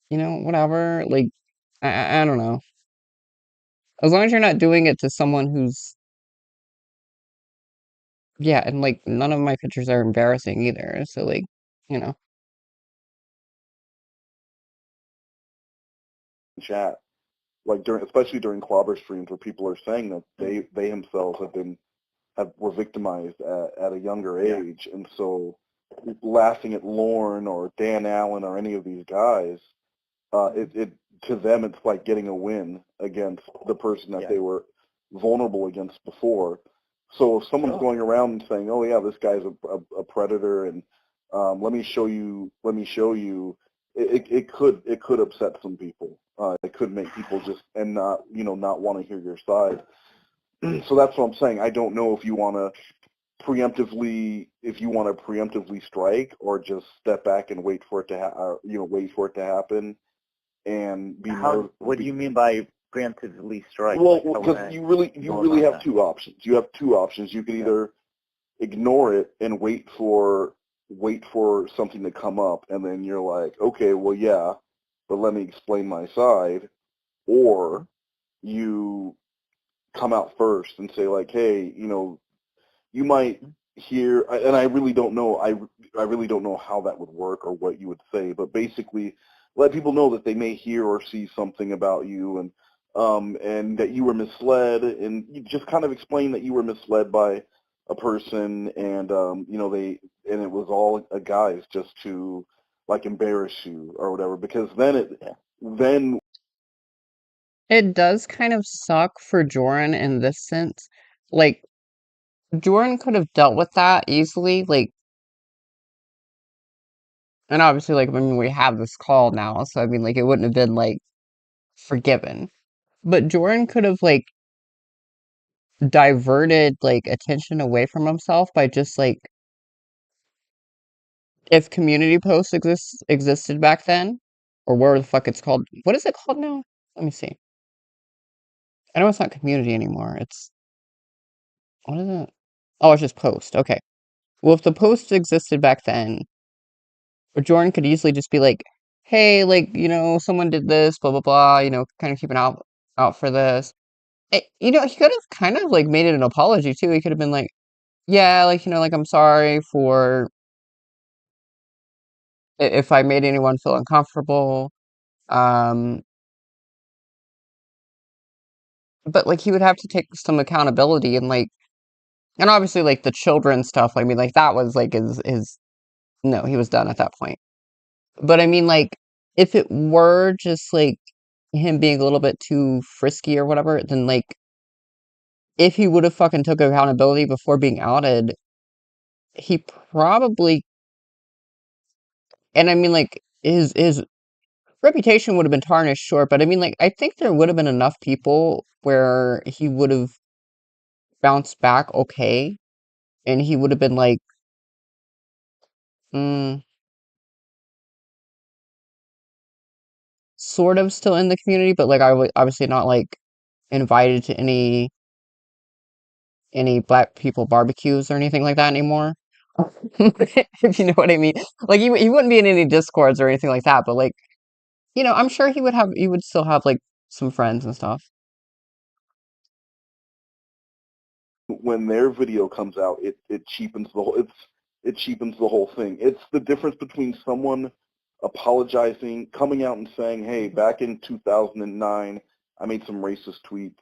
you know, whatever, like, I don't know. As long as you're not doing it to someone who's yeah, and, like, none of my pictures are embarrassing either, so, like, you know. chat, like especially during clobber streams, where people are saying that they themselves were victimized at a younger age, and so laughing at Lorne or Dan Allen or any of these guys, it to them it's like getting a win against the person that they were vulnerable against before. So if someone's going around and saying, "Oh yeah, this guy's a predator," and let me show you, it could upset some people. It could make people just and not want to hear your side. So that's what I'm saying. I don't know if you want to preemptively strike, or just step back and wait for it to happen and be more. What do you mean by preemptively strike? Well, because you really have two options. You have two options. You can either ignore it and wait for something to come up, and then you're like, okay, well, yeah, but let me explain my side, or you come out first and say like, hey, you might hear, and I really don't know. I really don't know how that would work or what you would say, but basically, let people know that they may hear or see something about you, and that you were misled, and you just kind of explain that you were misled by a person, and it was all a guise just to like embarrass you or whatever, because then It does kind of suck for Jorrun in this sense. Like, Jorrun could have dealt with that easily, like, and obviously, like, I mean, we have this call now, so I mean, like, it wouldn't have been, like, forgiven. But Jorrun could have, like, diverted, like, attention away from himself by just, like, if community posts existed back then, or where the fuck it's called. What is it called now? Let me see. I know it's not community anymore. It's, what is it? Oh, it's just post. Okay. Well, if the post existed back then, Jordan could easily just be like, hey, like, someone did this, blah, blah, blah, kind of keep an out for this. He could have kind of, like, made it an apology, too. He could have been like, yeah, like, like, I'm sorry for if I made anyone feel uncomfortable. Um, but, like, he would have to take some accountability and, like, and obviously, like, the children stuff, I mean, like, that was, like, no, he was done at that point. But I mean, like, if it were just, like, him being a little bit too frisky or whatever, then, like, if he would have fucking took accountability before being outed, he probably, and I mean, like, his reputation would have been tarnished, sure, but I mean, like, I think there would have been enough people where he would have bounced back okay, and he would have been like, mm, sort of still in the community, but like I was obviously not like invited to any black people barbecues or anything like that anymore. If you know what I mean. Like he wouldn't be in any discords or anything like that, but like, you know, I'm sure he would still have like some friends and stuff. When their video comes out, it cheapens the whole it cheapens the whole thing. It's the difference between someone apologizing, coming out and saying, "Hey, back in 2009, I made some racist tweets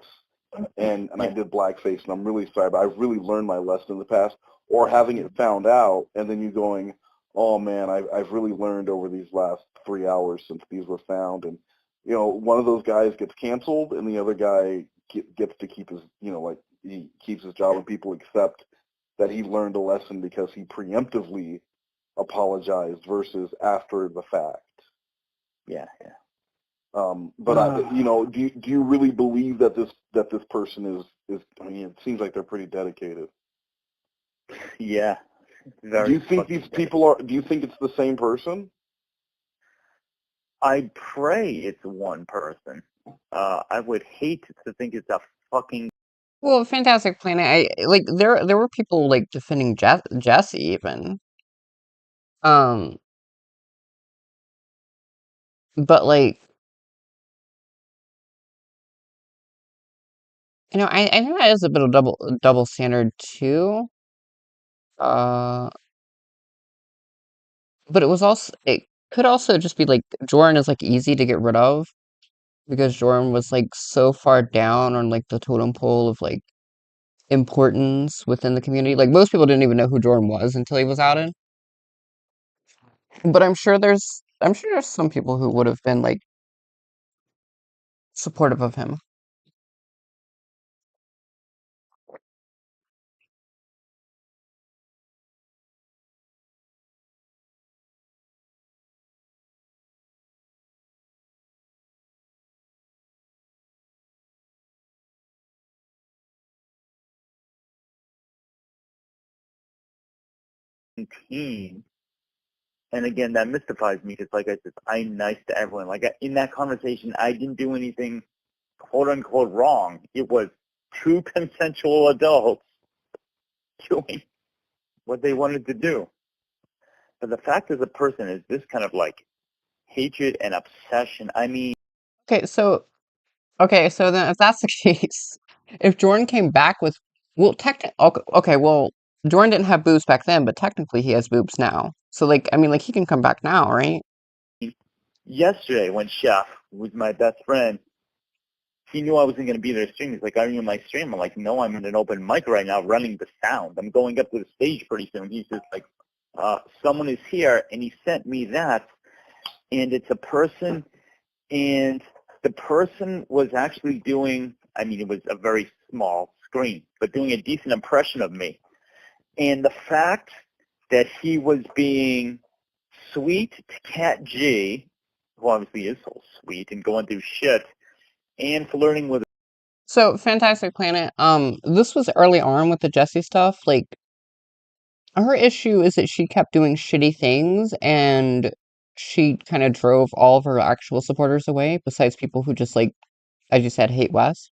and I did blackface, and I'm really sorry, but I've really learned my lesson in the past," or having it found out, and then you going, "Oh man, I've really learned over these last 3 hours since these were found," and you know, one of those guys gets canceled, and the other guy gets to keep his, you know, like he keeps his job, and people accept that he learned a lesson because he preemptively apologized versus after the fact. Yeah. But you know, do you really believe that this person is? I mean, it seems like they're pretty dedicated. Yeah. Do you think these people are? Do you think it's the same person? I pray it's one person. I would hate to think it's a fucking. Well, Fantastic Planet, I like there were people like defending Jesse even. But like, you know, I think that is a bit of double standard too. Uh, but it could also just be like Jorrun is like easy to get rid of because Jorrun was like so far down on like the totem pole of like importance within the community. Like most people didn't even know who Jorrun was until he was outed. But I'm sure there's some people who would have been like supportive of him. Team. And again, that mystifies me because, like I said, I'm nice to everyone. Like in that conversation, I didn't do anything "quote unquote" wrong. It was two consensual adults doing what they wanted to do. But the fact as a person is this kind of like hatred and obsession. I mean, Okay, so then if that's the case, if Jordan came back with, well, okay, well, Jordan didn't have boobs back then, but technically he has boobs now. So like, I mean, like he can come back now, right? yesterday when Chef, who's my best friend, he knew I wasn't going to be there streaming. He's like, "Are you in my stream?" I'm like, "No, I'm in an open mic right now running the sound. I'm going up to the stage pretty soon." He's just like, "Someone is here," and he sent me that, and it's a person, and the person was actually doing, I mean, it was a very small screen, but doing a decent impression of me. And the fact that he was being sweet to Cat G, who obviously is so sweet, and going through shit, and flirting with. So Fantastic Planet, this was early on with the Jessie stuff. Like, her issue is that she kept doing shitty things and she kind of drove all of her actual supporters away, besides people who just like, as you said, hate Wes.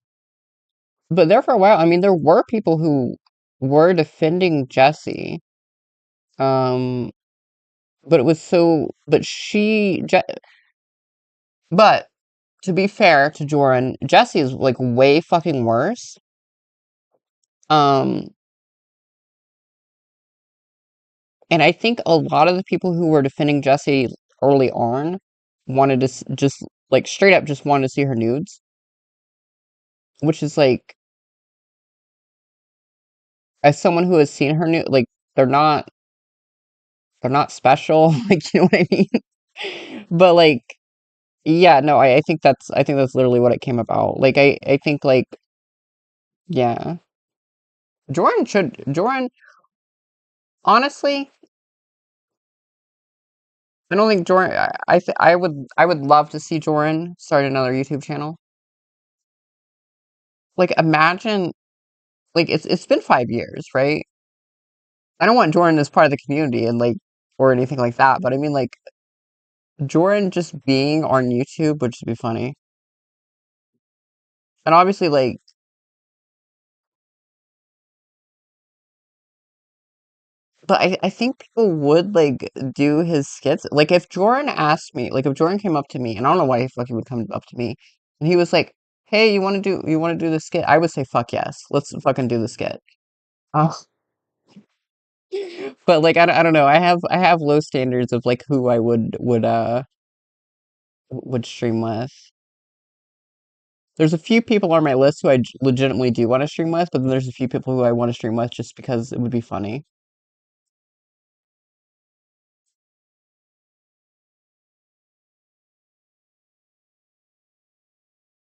But there for a while, I mean, there were people who were defending Jessie. Um, but it was so, but but to be fair to Jorrun, Jessie is like way fucking worse. Um, and I think a lot of the people who were defending Jessie early on wanted to just like straight up just wanted to see her nudes, which is like, as someone who has seen her nude, like they're not they're not special, like you know what I mean? But like, yeah, no, I think that's literally what it came about. Like I think like, yeah. Jorrun, honestly, I don't think Jorrun, I would love to see Jorrun start another YouTube channel. Like imagine, like it's been 5 years, right? I don't want Jorrun as part of the community and like, or anything like that, but I mean like, Jorrun just being on YouTube would just be funny. And obviously, like, but I think people would, like, do his skits. Like, if Jorrun asked me, like, if Jorrun came up to me, and I don't know why he fucking would come up to me, and he was like, hey, you wanna do the skit? I would say, fuck yes. Let's fucking do the skit. Uh, but, like, I don't know. I have low standards of, like, who I would stream with. There's a few people on my list who I legitimately do want to stream with, but then there's a few people who I want to stream with just because it would be funny.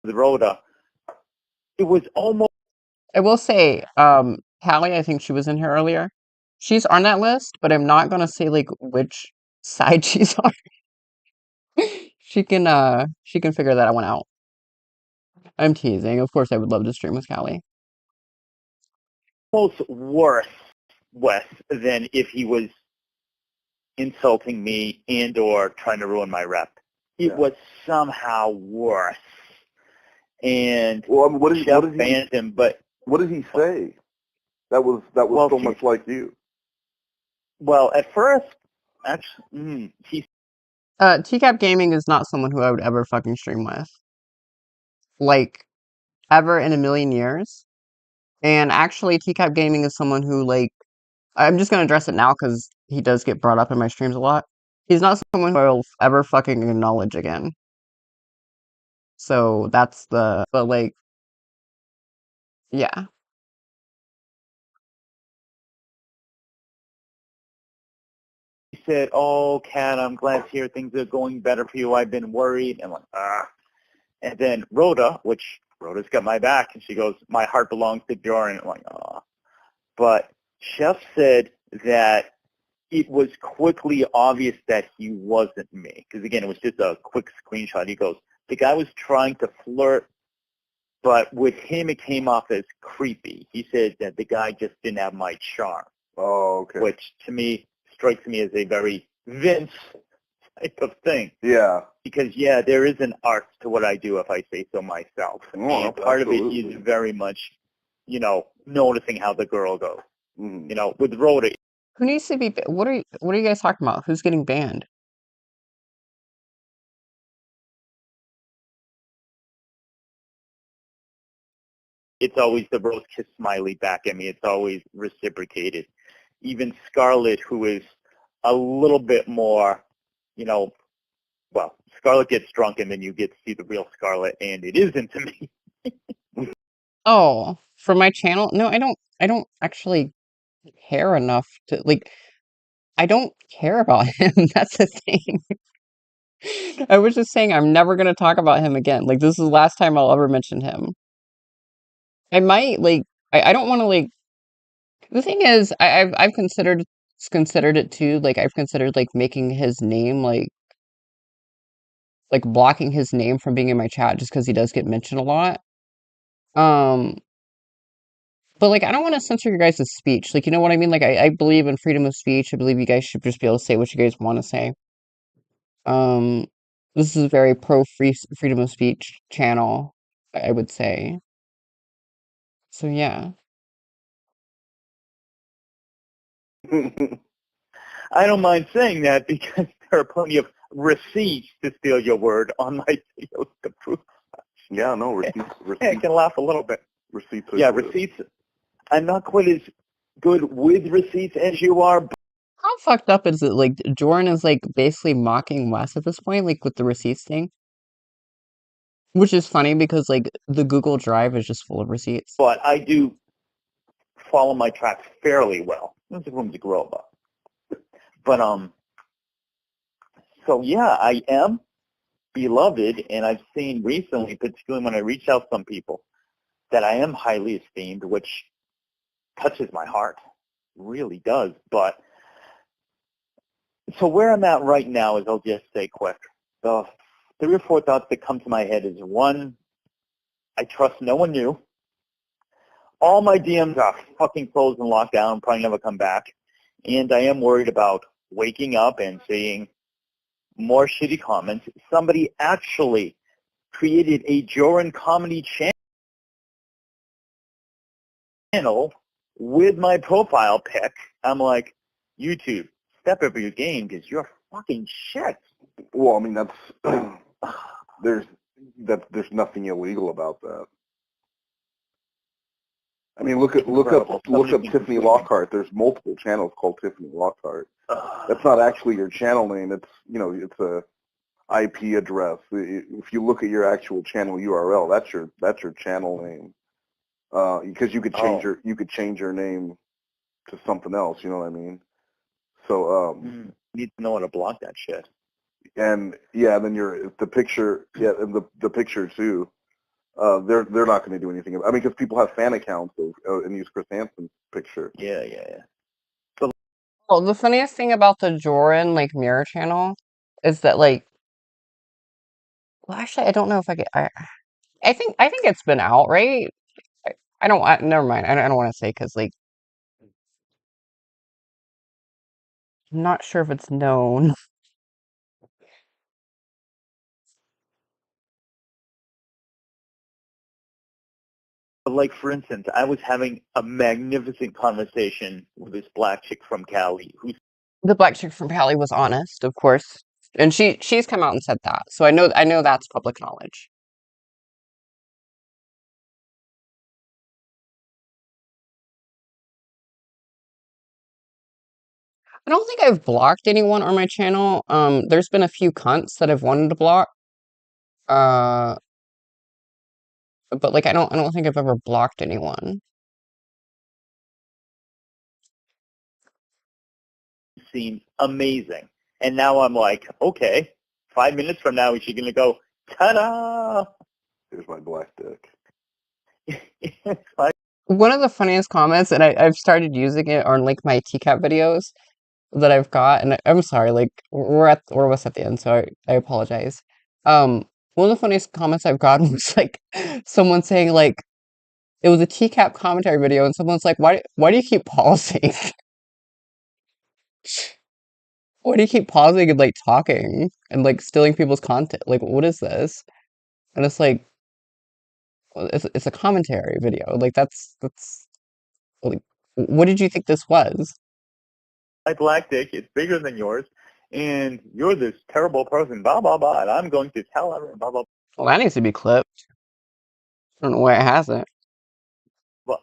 The Rhoda, it was almost I will say, Callie, I think she was in here earlier. She's on that list, but I'm not gonna say like which side she's on. She can figure that one out. I'm teasing. Of course I would love to stream with Callie. worse, Wes, than if he was insulting me and or trying to ruin my rep. It was somehow worse. And Well, I mean, what did he banned him, but what did he say? That was so much like you. Well, at first, actually, he TCAP Gaming is not someone who I would ever fucking stream with. Like, ever in a million years. And actually, TCAP Gaming is someone who, like, I'm just gonna address it now because he does get brought up in my streams a lot. He's not someone who I'll ever fucking acknowledge again. So that's but like, yeah. said, "Oh, Kat, I'm glad to hear things are going better for you. I've been worried." And I'm like, ah. And then Rhoda's got my back, and she goes, "My heart belongs to Jorrun." I'm like, ah. But Chef said that it was quickly obvious that he wasn't me. Because, again, it was just a quick screenshot. He goes, the guy was trying to flirt, but with him it came off as creepy. He said that the guy just didn't have my charm. Oh, okay. Which, to me, strikes me as a very Vince type of thing. Yeah. Because, yeah, there is an art to what I do, if I say so myself. Oh, and part absolutely. of it is very much, noticing how the girl goes. Mm. With Rhoda, Who needs to be? What are you guys talking about? Who's getting banned? it's always the rose kiss smiley back at me. It's always reciprocated. Even Scarlett, who is a little bit more, Scarlett gets drunk and then you get to see the real Scarlett, and it is into me. Oh, for my channel? No, I don't actually care enough to like. I don't care about him. That's the thing. I was just saying I'm never gonna talk about him again. Like this is the last time I'll ever mention him. I might like. I don't want to like. The thing is, I've considered it too. Like I've considered like making his name like blocking his name from being in my chat just because he does get mentioned a lot. Um, but like I don't want to censor your guys' speech. Like you know what I mean? Like I believe in freedom of speech. I believe you guys should just be able to say what you guys want to say. Um, this is a very pro freedom of speech channel, I would say. So yeah. I don't mind saying that because there are plenty of receipts, to steal your word, on my videos to prove. Yeah, no, receipts. I can laugh a little bit. Receipts. Yeah, receipts. I'm not quite as good with receipts as you are. How fucked up is it? Like Jordan is like basically mocking Wes at this point, like with the receipts thing. Which is funny because like the Google Drive is just full of receipts. But I do follow my tracks fairly well. There's room to grow up. But so yeah, I am beloved, and I've seen recently, particularly when I reach out to some people, that I am highly esteemed, which touches my heart, really does. But so where I'm at right now is, I'll just say quick. The 3 or 4 thoughts that come to my head is, 1, I trust no one new. All my DMs are fucking closed and locked down, probably never come back. And I am worried about waking up and seeing more shitty comments. Somebody actually created a Jorrun comedy channel with my profile pic. I'm like, YouTube, step up your game because you're fucking shit. Well, I mean, there's nothing illegal about that. I mean, look up Tiffany Lockhart. There's multiple channels called Tiffany Lockhart. That's not actually your channel name. It's it's a IP address. If you look at your actual channel URL, that's your channel name. Because you could change your name to something else. You know what I mean? So you need to know how to block that shit. And yeah, then the picture, and the picture too. They're not going to do anything. I mean, because people have fan accounts and use Chris Hansen's picture. Yeah. Well, the funniest thing about the Jorrun like mirror channel is that like, well, actually, I don't know if I think it's been out, right? I don't. Never mind. I don't want to say because like I'm not sure if it's known. But like, for instance, I was having a magnificent conversation with this black chick from Cali who's The black chick from Pally was honest, of course, and she's come out and said that, so I know that's public knowledge. I don't think I've blocked anyone on my channel. There's been a few cunts that I've wanted to block. But like I don't think I've ever blocked anyone. seems amazing. And now I'm like, okay, 5 minutes from now, is she going to go, ta-da? Here's my black dick. It's like, One of the funniest comments, and I've started using it on like my TCAP videos that I've got, and I'm sorry, like we're almost at the end, so I apologize. One of the funniest comments I've gotten was like someone saying like it was a TCAP commentary video, and someone's like, why do you keep pausing? Why do you keep pausing and like talking and like stealing people's content? Like, what is this? And it's like, well, it's a commentary video. Like that's like, what did you think this was? my black dick is bigger than yours, and you're this terrible person, blah, blah, blah, and I'm going to tell everyone, blah, blah, Well, that needs to be clipped. I don't know why it hasn't. blah.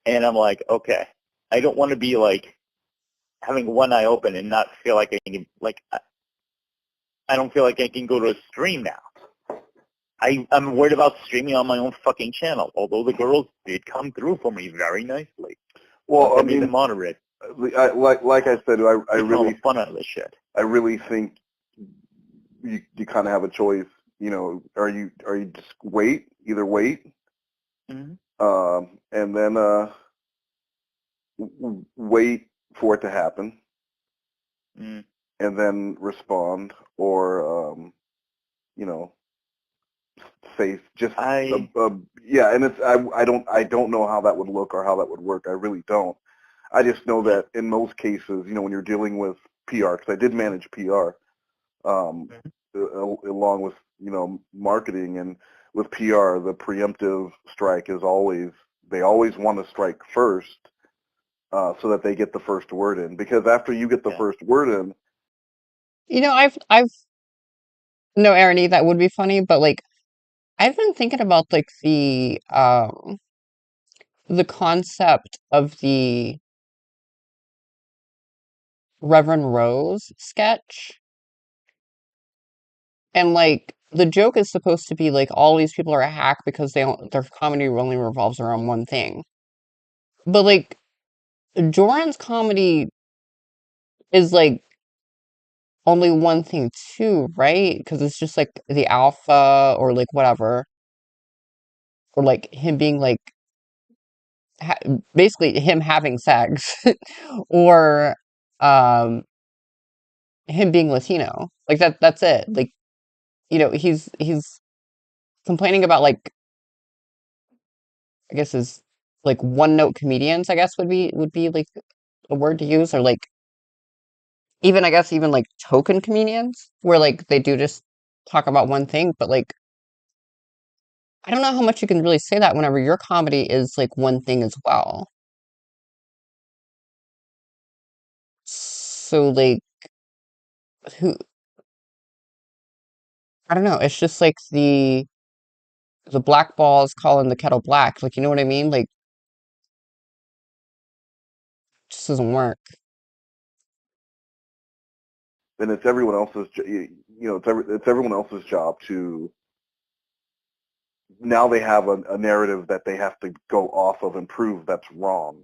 And I'm like, okay, I don't want to be like having one eye open and not feel like I can, like, I don't feel like I can go to a stream now. I'm worried about streaming on my own fucking channel, although the girls did come through for me very nicely. Well, I I mean, mean, moderate. like I said, I really fun out of this shit. I really think you kind of have a choice. Are you just either wait, and then wait for it to happen, and then respond, or say just yeah. And it's I don't know how that would look or how that would work. I really don't. I just know that in most cases, when you're dealing with PR, because I did manage PR, along with marketing, and with PR, the preemptive strike is they always want to strike first, so that they get the first word in. Because after you get the first word in, I've no, Aaron, that would be funny, but like I've been thinking about like the concept of the Reverend Rose sketch. And like the joke is supposed to be like all these people are a hack because their comedy only revolves around one thing. But like Jorrun's comedy is like only one thing too, right? Because it's just like the alpha or like whatever, or like him being like basically him having sex, or um him being Latino. Like that's it. Like he's complaining about like I guess is like one note comedians, I guess would be like a word to use, or like even, I guess, even, like, token comedians where, like, they do just talk about one thing, but, like, I don't know how much you can really say that whenever your comedy is, like, one thing as well. So, like, who I don't know, it's just like the black balls calling the kettle black, like, you know what I mean? Like, just doesn't work. Then it's everyone else's, it's everyone else's job to, now they have a narrative that they have to go off of and prove that's wrong.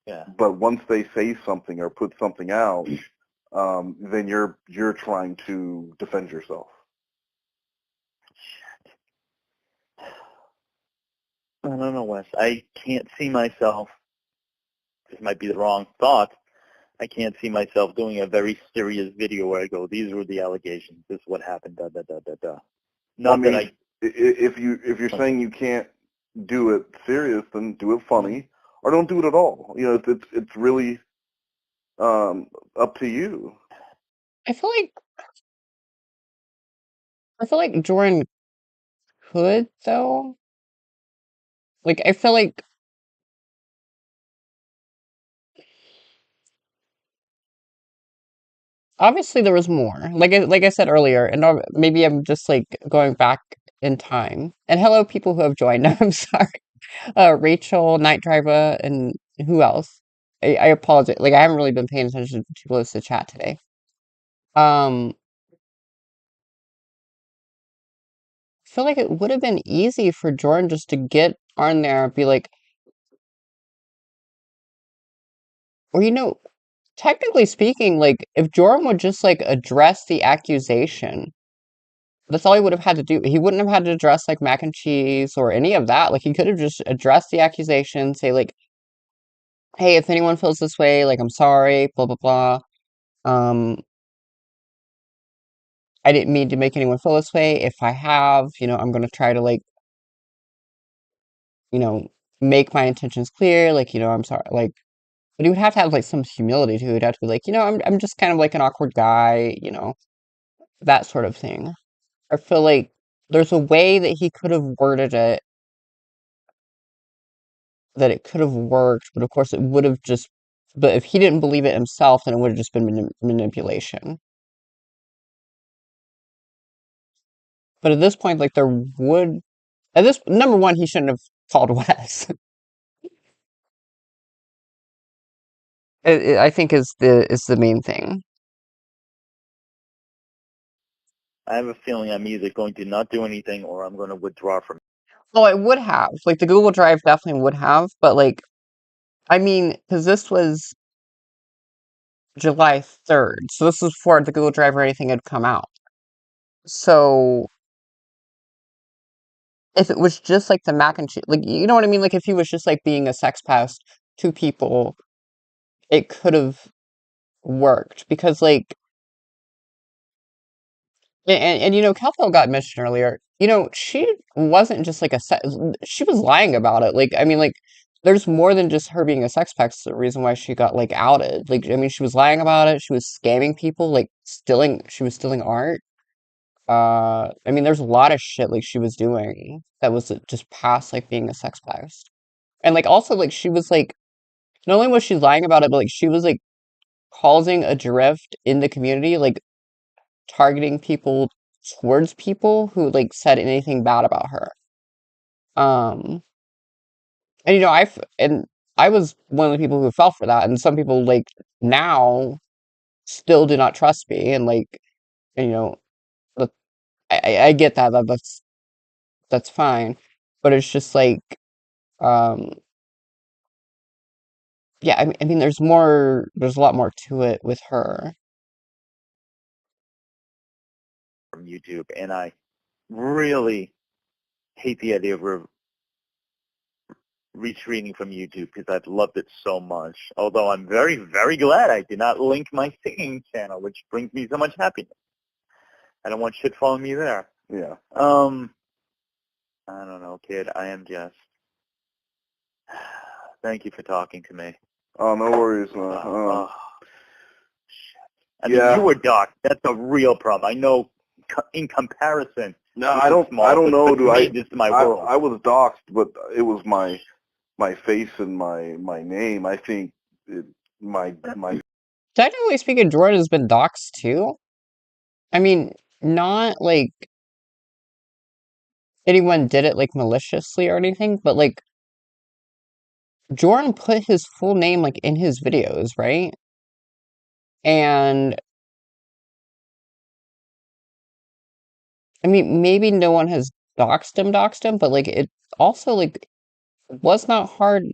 Yeah. But once they say something or put something out, then you're trying to defend yourself. I don't know, Wes. I can't see myself. This might be the wrong thought. I can't see myself doing a very serious video where I go, "These were the allegations. This is what happened." Da da da da da. Not I mean, that if you're saying you can't do it serious, then do it funny, or don't do it at all. You know, it's really up to you. I feel like Jordan could, though. Like, I feel like obviously there was more. Like I said earlier, and maybe I'm just, like, going back in time. And hello, people who have joined. I'm sorry. Rachel, Night Driver, and who else? I apologize. Like, I haven't really been paying attention too close to chat today. I feel like it would have been easy for Jordan just to get on there and be like, or, technically speaking, like, if Jordan would just, like, address the accusation, that's all he would have had to do. He wouldn't have had to address, like, mac and cheese or any of that. Like, he could have just addressed the accusation, say, like, hey, if anyone feels this way, like, I'm sorry, blah, blah, blah. I didn't mean to make anyone feel this way. If I have, I'm gonna try to, like, you know, make my intentions clear. Like, I'm sorry. Like, but he would have to have, like, some humility too. He'd have to be like, I'm just kind of like an awkward guy, that sort of thing. I feel like there's a way that he could have worded it that it could have worked, but of course it would have just. But if he didn't believe it himself, then it would have just been manipulation. But at this point, like, at this number one, he shouldn't have called Wes. I think is the main thing. I have a feeling I'm either going to not do anything or I'm going to withdraw from. Oh, it would have. Like, the Google Drive definitely would have, but, like, I mean, because this was July 3rd, so this was before the Google Drive or anything had come out. So if it was just like the mac and cheese, like, you know what I mean? Like, if he was just, like, being a sex pest to people, it could have worked because, like, Kelso got mentioned earlier. She wasn't just like she was lying about it. Like, I mean, like, there's more than just her being a sex pest. The reason why she got, like, outed. Like, I mean, she was lying about it. She was scamming people. Like, she was stealing art. I mean, there's a lot of shit, like, she was doing that was, just past, like, being a sex pest. And, like, also, like, she was, like, not only was she lying about it, but, like, she was, like, causing a drift in the community, like, targeting people towards people who, like, said anything bad about her. Um, and, I was one of the people who fell for that, and some people, like, now still do not trust me, and, like, and, but I get that's fine, but it's just like, um, yeah, I mean, there's a lot more to it with her. From YouTube, and I really hate the idea of retreating from YouTube because I've loved it so much. Although I'm very, very glad I did not link my singing channel, which brings me so much happiness. I don't want shit following me there. Yeah. I don't know, kid. I am just. Thank you for talking to me. Oh, no worries, man. Shit. I mean, Yeah. you were doxxed. That's a real problem. I know in comparison. No, this I is don't. small, I don't know. but Do to me, I? this is my world. I was doxxed, but it was my face and my name. I think my Technically speaking, Jordan has been doxxed too. I mean, not like anyone did it like maliciously or anything, but like Jordan put his full name like in his videos, right? And I mean, maybe no one has doxed him, but like it also like was not hard.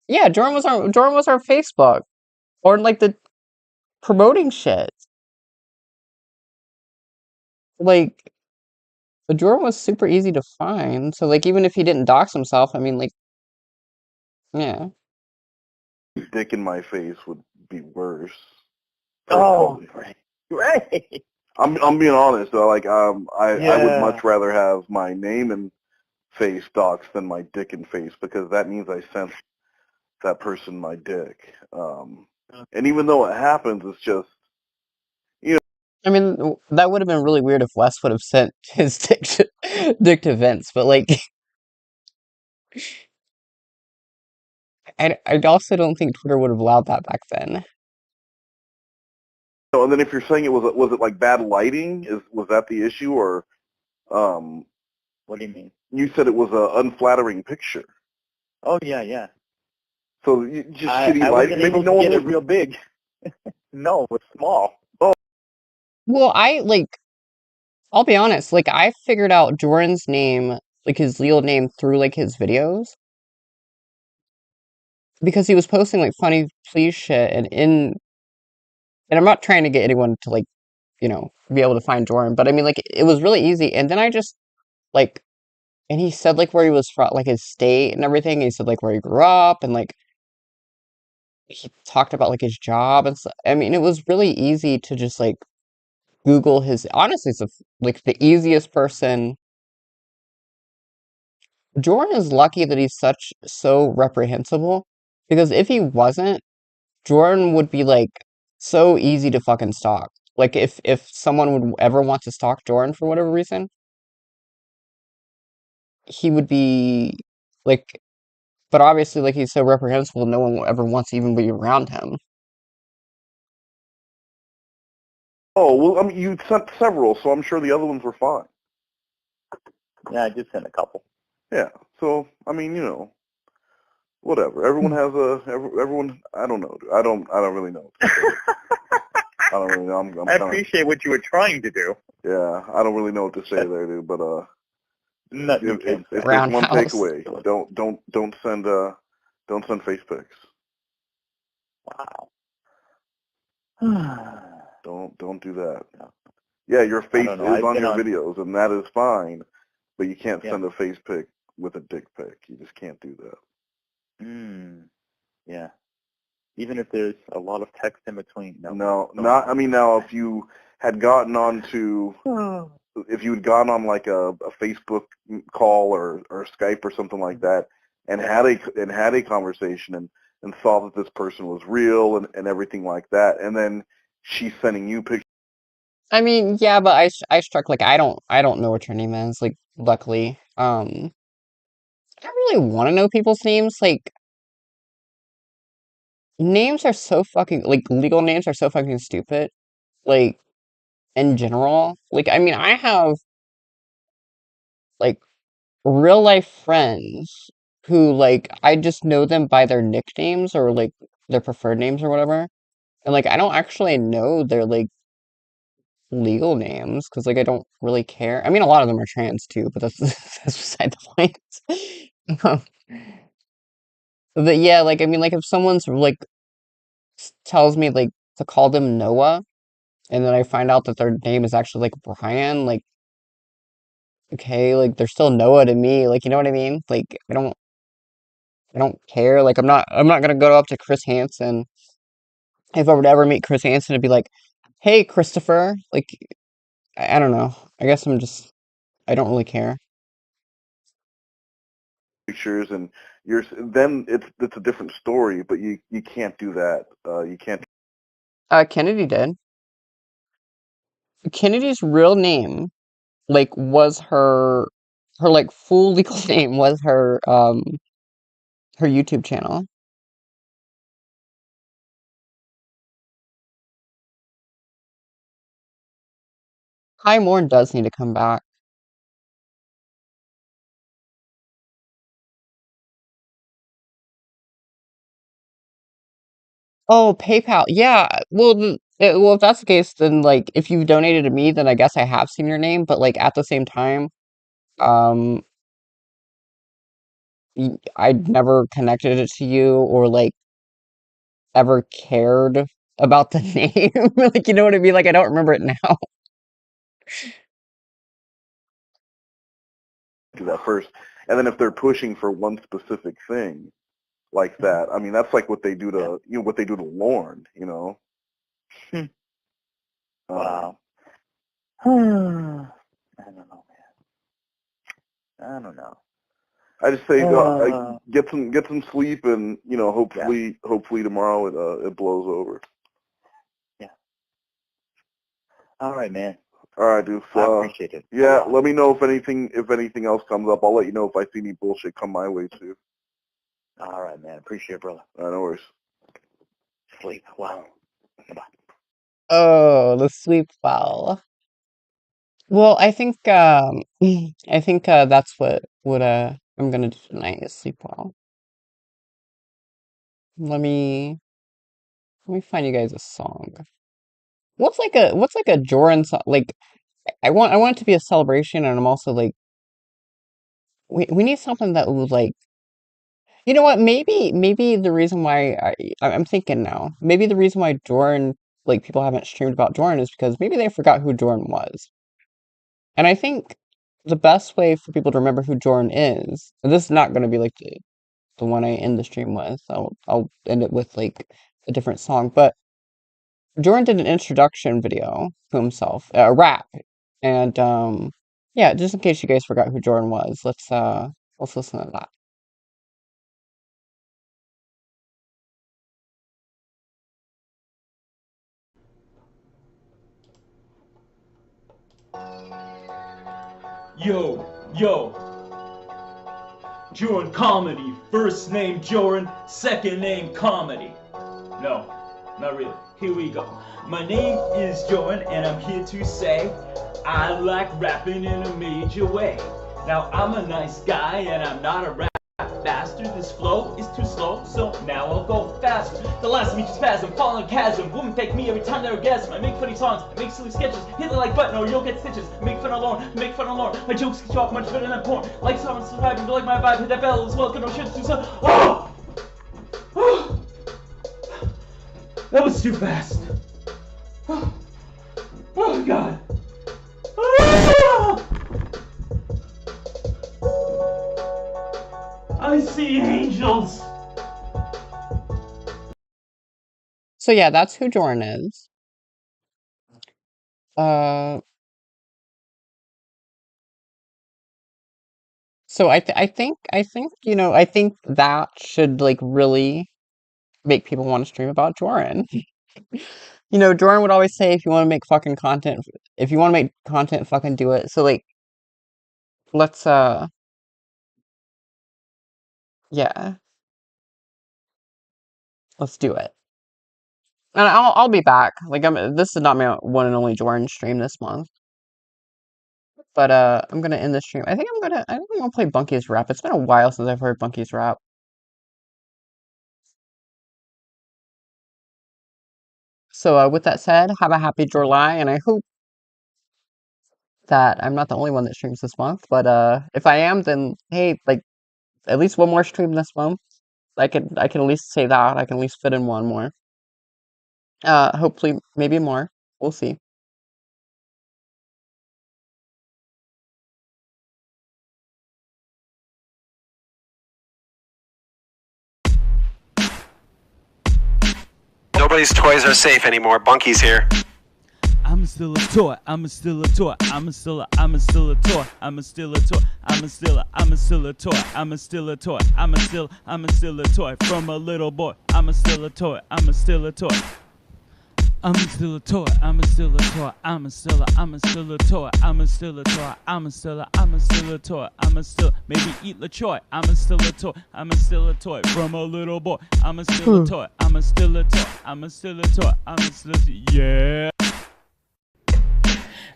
Yeah, Jordan was our Facebook or like the promoting shit. Like Jordan was super easy to find. So like even if he didn't dox himself, I mean like yeah. dick in my face would be worse. Oh, Personally. great. I'm being honest though. Like I would Yeah. much rather have my name and face doxed than my dick and face because that means I sent that person my dick. And even though it happens, it's just I mean that would have been really weird if Wes would have sent his dick to Vince, but like I also don't think Twitter would have allowed that back then. So, and then if you're saying it was it like bad lighting? Was that the issue, or What do you mean? you said it was a unflattering picture? Oh yeah, yeah. So just shitty I lighting. wasn't Maybe able no to one get it was. real big. No, it's small. Well, I'll be honest, like I figured out Jordan's name, like his real name through like his videos. Because he was posting like funny please shit and I'm not trying to get anyone to like, you know, be able to find Jordan, but I mean like it was really easy. And then I just like and he said like where he was from, like his state and everything. He said like where he grew up and like he talked about like his job and stuff. I mean, it was really easy to just like Google his honestly it's like the easiest person. Jordan is lucky that he's so reprehensible because if he wasn't, Jordan would be like so easy to fucking stalk. Like if someone would ever want to stalk Jordan for whatever reason, he would be like but obviously like he's so reprehensible no one will ever wants to even be around him. Oh well, I mean you sent several, so I'm sure the other ones were fine. Yeah, I just sent a couple. Yeah. So I mean, whatever. Everyone has everyone. I don't know. I don't really know. I don't really know. I'm I kinda, appreciate what you were trying to do. yeah. I don't really know what to say there, dude. But Nothing if can say. there's one Roundhouse. takeaway, don't send face pics. Wow. Don't do that. Yeah, your face don't is know. I've on been your on- videos, and that is fine. But you can't Yeah. send a face pic with a dick pic. You just can't do that. Yeah. Even if there's a lot of text in between. No, not. I mean, now if you had gotten onto, if you had gone on like a Facebook call or Skype or something like that, and had a conversation and saw that this person was real and everything like that, and then she's sending you pictures. I mean, yeah, but I struck like I don't know what her name is, like luckily. I don't really want to know people's names. Like names are so fucking like legal names are so fucking stupid. Like in general. Like I mean I have like real life friends who like I just know them by their nicknames or like their preferred names or whatever. And like I don't actually know their like legal names because like I don't really care. I mean a lot of them are trans too, but that's that's beside the point. Um, but yeah, like I mean like if someone's like tells me like to call them Noah and then I find out that their name is actually like Brian, like okay, like they're still Noah to me, like you know what I mean? Like I don't care. Like I'm not gonna go up to Chris Hansen if I were to ever meet Chris Hansen and be like, "Hey, Christopher." Like I don't know. I guess I don't really care. Pictures and then it's a different story, but you can't do that. You can't. Kennedy did. Kennedy's real name, like, was her like full legal name was her YouTube channel. Kai Morn does need to come back. Oh, PayPal. Yeah. Well, well, if that's the case, then like if you donated to me, then I guess I have seen your name. But like at the same time, um, I'd never connected it to you or like ever cared about the name. Like, you know what I mean? Like, I don't remember it now. Do that first, and then if they're pushing for one specific thing like that, I mean, that's like what they do to what they do to Lorne. Wow. I don't know, man. I don't know. I just say get some sleep, and hopefully tomorrow it blows over. Yeah. All right, man. All right, dude. I appreciate it. Yeah, let me know if anything else comes up. I'll let you know if I see any bullshit come my way too. All right, man. Appreciate it, brother. No worries. Sleep well. Bye. Oh, the sleep well. Well, I think that's what I'm gonna do tonight is sleep well. Let me find you guys a song. What's like a Jorrun song? Like I want it to be a celebration, and I'm also like we need something that would like, you know what? Maybe the reason why I'm thinking now, maybe the reason why Jorrun, like people haven't streamed about Jorrun is because maybe they forgot who Jorrun was. And I think the best way for people to remember who Jorrun is, and this is not going to be like the one I end the stream with. I'll end it with like a different song. But Jorrun did an introduction video to himself, a rap, and yeah, just in case you guys forgot who Jorrun was, let's listen to that. Yo, Jorrun Comedy. First name Jorrun, second name Comedy. No, not really. Here we go. My name is Jorrun, and I'm here to say I like rapping in a major way. Now, I'm a nice guy, and I'm not a rap bastard. This flow is too slow, so now I'll go faster. The last of me just spasm, falling a chasm. Women fake me every time they orgasm. I make funny songs, I make silly sketches. Hit the like button or you'll get stitches. Make fun of Lorne, make fun of Lorne. My jokes get you off much better than porn. Like someone surviving, but like my vibe, hit that bell as well. No shit to some. Oh! Oh! That was too fast. Oh, oh God. Oh! I see angels. So yeah, that's who Jorrun is. So I think I think that should like really make people want to stream about Jorrun. Jorrun would always say, if you want to make fucking content, if you want to make content, fucking do it. So like, let's yeah, let's do it. And I'll be back. Like this is not my one and only Jorrun stream this month. But I'm gonna end the stream. I think I'm gonna play Bunky's rap. It's been a while since I've heard Bunky's rap. So with that said, have a happy Jorruly, and I hope that I'm not the only one that streams this month. But if I am, then hey, like at least one more stream this month. I can at least say that. I can at least fit in one more. Hopefully maybe more. We'll see. Nobody's toys are safe anymore. Bunky's here. I'm still a toy. I'm still a toy. I'm still a toy. I'm still a toy. I'm still a toy. I'm still a toy. I'm still a toy from a little boy. I'm still a toy. I'm still a toy. I'm still a toy, I'm still a toy, I'm still a toy, I'm still a toy, I'm still a toy, I'm still, maybe eat LaChoy, I'm still a toy, I'm still a toy, from a little boy, I'm still a toy, I'm still a toy, I'm still a toy, I'm still a toy, yeah.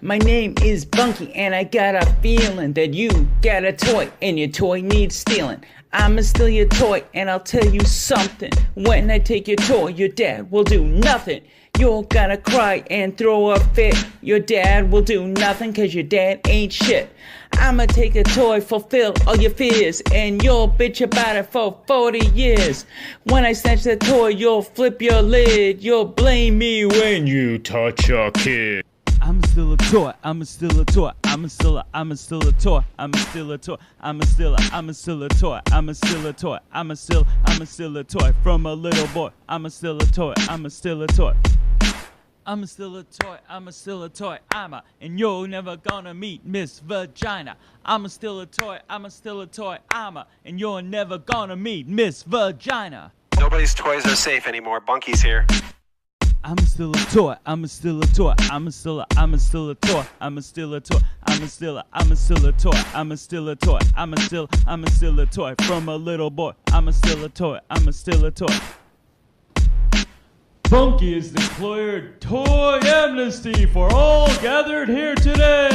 My name is Bunky, and I got a feeling that you got a toy, and your toy needs stealing. I'ma steal your toy, and I'll tell you something. When I take your toy, your dad will do nothing. You're gonna cry and throw a fit. Your dad will do nothing, cause your dad ain't shit. I'ma take a toy, fulfill all your fears, and you'll bitch about it for 40 years. When I snatch the toy, you'll flip your lid. You'll blame me when you touch a kid. I'm still a toy, I'm still a toy, I'm still a toy, I'm still a toy, I'm still a toy, I'm still a toy, I'm still a toy, from a little boy, I'm still a toy, I'm still a toy. I'm still a toy, I'm still a toy, and you're never gonna meet Miss Vagina. I'm still a toy, I'm still a toy, and you're never gonna meet Miss Vagina. Nobody's toys are safe anymore. Bunky's here. I'm still a toy, I'm still a toy, I'm still a toy, I'm still a toy, I'm still a toy, I'm still a toy, I'm still a toy, from a little boy, I'm still a toy, I'm still a toy. Bunky has declared toy amnesty for all gathered here today.